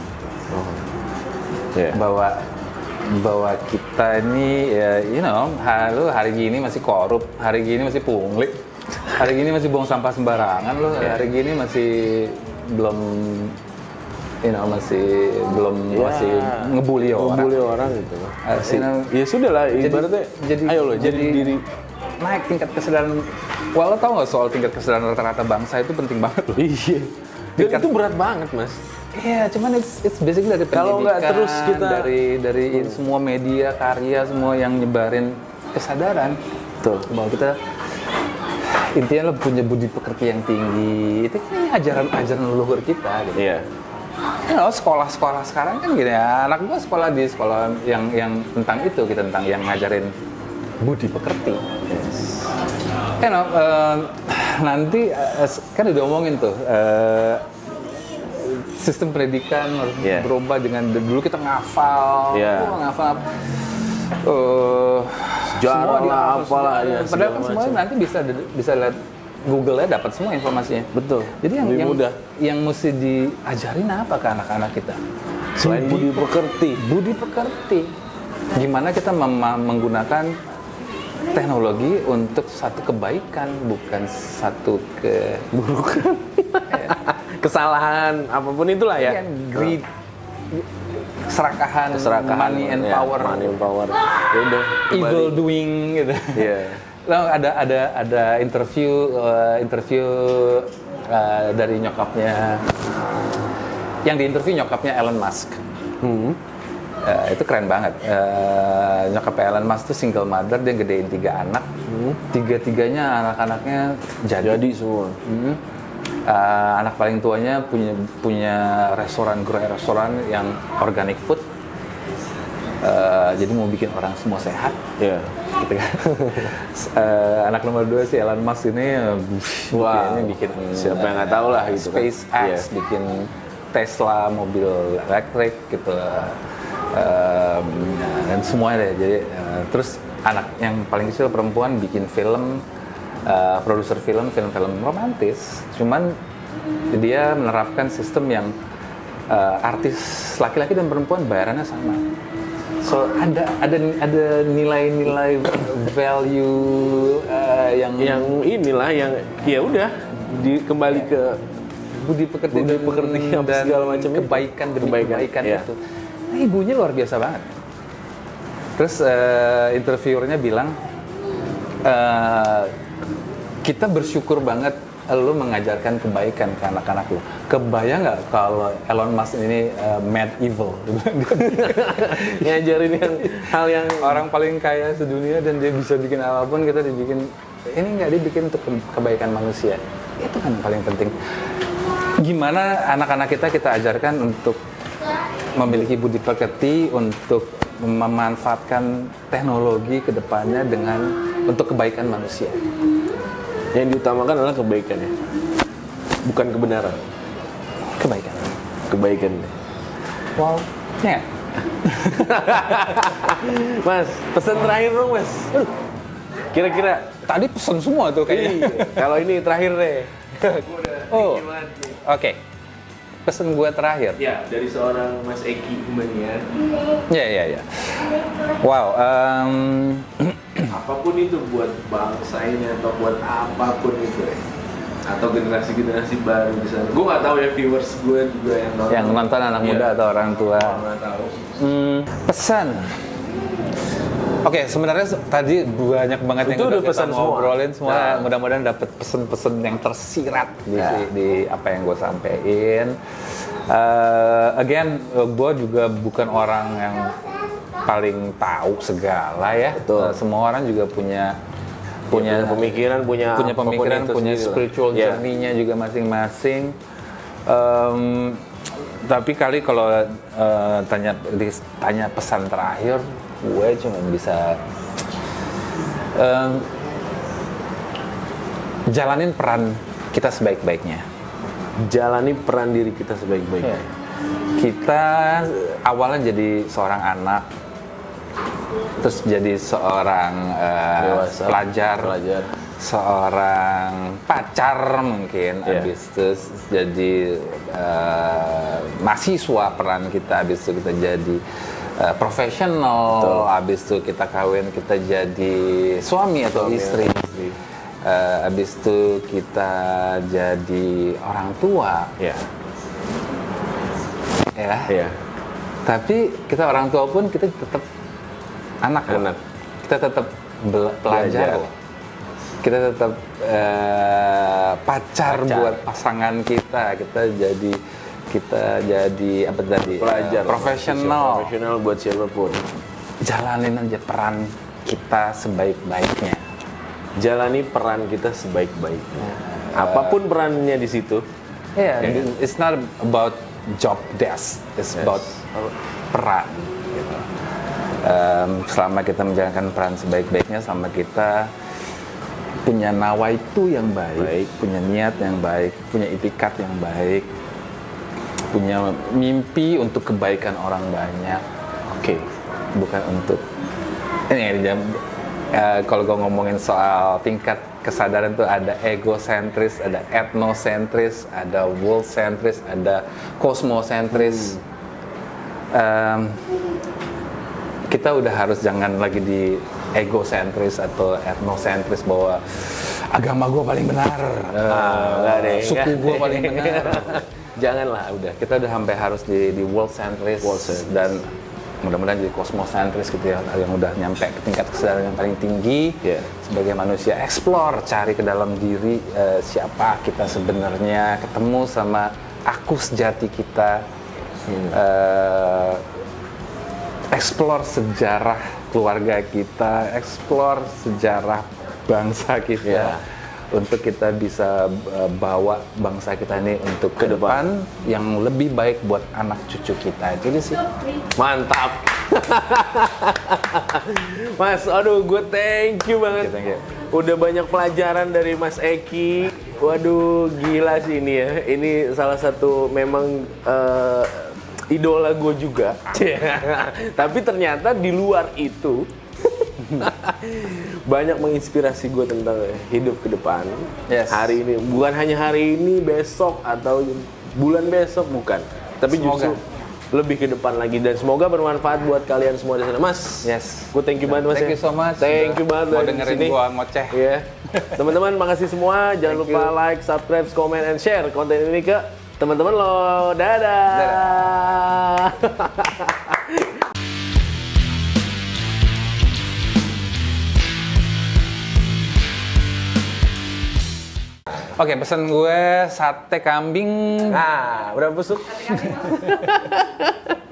bahwa kita ini, hari gini masih korup, hari gini masih pungli, hari gini masih buang sampah sembarangan, hari gini masih belum, masih ngebully orang gitu. Ya sudah lah, ibaratnya jadi diri. Naik tingkat kesadaran. Lo tau nggak soal tingkat kesadaran rata-rata bangsa itu penting banget loh. Iya. Dan itu berat banget, Mas. Iya, cuman it's basically dari pendidikan, kalau nggak terus kita dari semua media, karya, semua yang nyebarin kesadaran. Tuh. Bahwa kita intinya lo punya budi pekerti yang tinggi. Itu kan ajaran leluhur kita gitu. Iya. Sekolah-sekolah sekarang kan gini ya. Anak gua sekolah di sekolah yang tentang itu, tentang yang ngajarin budi pekerti. Nanti kan udah omongin tuh sistem pendidikan harus Yeah. berubah dengan dulu kita ngafal, Yeah. ngafal Sejarah semua lah, dihafal, apalah, semua. ya, Padahal segala kan semuanya macam. nanti bisa lihat Google ya, dapat semua informasinya. Betul. Jadi Lebih mudah. yang mesti diajarin apa ke anak-anak kita? Selain budi pekerti. Budi pekerti. Gimana kita menggunakan teknologi untuk satu kebaikan, bukan satu Burukan. Kesalahan apapun itulah ya. greed, keserakahan, money and ya, power, money and power. Ya udah, kembali. evil doing gitu. Iya. Lalu ada interview dari nyokapnya, yang diinterview nyokapnya Elon Musk. Itu keren banget. Nyokapnya Elon Musk tuh single mother, dia gedein 3 anak. Tiga-tiganya anak-anaknya Jadi semua. Anak paling tuanya punya gerai restoran yang organic food. Jadi mau bikin orang semua sehat. Iya. Gitu kan. Anak nomor 2 si Elon Musk ini Wah, bikin siapa yang nggak tahu lah gitu kan. SpaceX, Iya. bikin Tesla mobil elektrik gitu. Dan semuanya deh. Jadi terus anak yang paling kecil perempuan bikin film, produser film romantis. Cuman dia menerapkan sistem yang artis laki-laki dan perempuan bayarannya sama. So ada nilai-nilai value yang inilah yang ya udah kembali ke budi pekerti apa dan segala macam itu. kebaikan demi kebaikan iya. itu. Nah, ibunya luar biasa banget. Terus interviewernya bilang, kita bersyukur banget lu mengajarkan kebaikan ke anak-anak lu. Kebayang nggak kalau Elon Musk ini mad evil? ngajarin hal yang Orang paling kaya sedunia dan dia bisa bikin apapun, kita dibikin ini nggak, dibikin untuk kebaikan manusia. Itu kan yang paling penting. Gimana anak-anak kita ajarkan untuk memiliki budi pekerti, untuk memanfaatkan teknologi ke depannya untuk kebaikan manusia. yang diutamakan adalah kebaikan ya. Bukan kebenaran. Kebaikan. Wow. Ya. Mas, pesan terakhir dong, Mas. Kira-kira Tadi pesen semua tuh kayaknya. kalau ini terakhir deh. Oh. Oke. Pesen gue terakhir. Ya, dari seorang Mas Eki Humanian. Ya. Wow. Apapun itu buat bangsa ini atau buat apapun itu ya. Atau generasi baru di sana. Gue nggak tahu ya, viewers gue juga yang nonton. Yang nonton anak muda atau orang tua. Nggak tahu. Pesan. Oke, sebenarnya tadi banyak banget Itu yang udah kita pesan semua. ngobrolin semua. Nah. Mudah-mudahan dapat pesen-pesen yang tersirat Ya. di apa yang gue sampein. Again, gue juga bukan orang yang paling tahu segala ya. Betul. Semua orang juga punya pemikiran, punya pemikiran, apapun itu punya sendiri lah. spiritual Ya. journey-nya juga masing-masing. Tapi kali kalau tanya pesan terakhir, gue cuma bisa jalanin peran kita sebaik-baiknya. Jalani peran diri kita sebaik-baiknya. Kita awalnya jadi seorang anak, terus jadi seorang Dewasa, pelajar, seorang pacar mungkin, Iya. habis itu jadi mahasiswa, peran kita, habis itu kita jadi profesional, Betul. habis itu kita kawin, kita jadi suami atau istri. Habis itu kita jadi orang tua, Ya. ya. Iya. Tapi kita orang tua pun kita tetap anak. Anak. Kita tetap pelajar. Belajar. Kita tetap pacar buat pasangan kita. Kita jadi apa tadi? Pelajar. Profesional. Profesional buat siapapun. Jalanin aja peran kita sebaik-baiknya. Jalani peran kita sebaik-baiknya. Apapun perannya di situ. Yeah, it's not about job desk, it's about peran. Gitu. Selama kita menjalankan peran sebaik-baiknya, selama kita punya nawaitu yang baik, punya niat yang baik, punya itikat yang baik, punya mimpi untuk kebaikan orang banyak. Oke. Bukan untuk ini kalau gue ngomongin soal tingkat kesadaran tuh ada egosentris, ada etnosentris, ada world-sentris, ada kosmosentris. Kita udah harus jangan lagi di egosentris atau etnosentris bahwa agama gue paling benar, suku gue paling benar. Janganlah, udah kita udah sampai harus di world-sentris dan mudah-mudahan jadi kosmosentris gitu ya, yang udah nyampe ke tingkat kesadaran yang paling tinggi. Sebagai manusia, explore, cari ke dalam diri siapa kita sebenarnya, ketemu sama aku sejati kita, explore sejarah keluarga kita, explore sejarah bangsa kita. Untuk kita bisa bawa bangsa kita ini untuk ke depan yang lebih baik buat anak cucu kita. Jadi sih. Mantap. Mas, aduh gue thank you banget. Thank you. Udah banyak pelajaran dari Mas Eki. Waduh, gila sih ini ya. Ini salah satu memang idola gue juga. Tapi ternyata di luar itu banyak menginspirasi gue tentang hidup ke depan. Hari ini, bukan hanya hari ini, besok atau bulan besok, bukan. Tapi semoga. justru lebih ke depan lagi, dan semoga bermanfaat buat kalian semua di sana. Mas, gue thank you banget Mas. Thank you so much. Thank you banget mau dari dengerin sini. gua ngoceh. Iya. Teman-teman, makasih semua. Jangan lupa like, subscribe, comment, and share konten ini ke teman-teman lo. Dadah. Oke, pesan gue sate kambing. Nah, berapa busuk?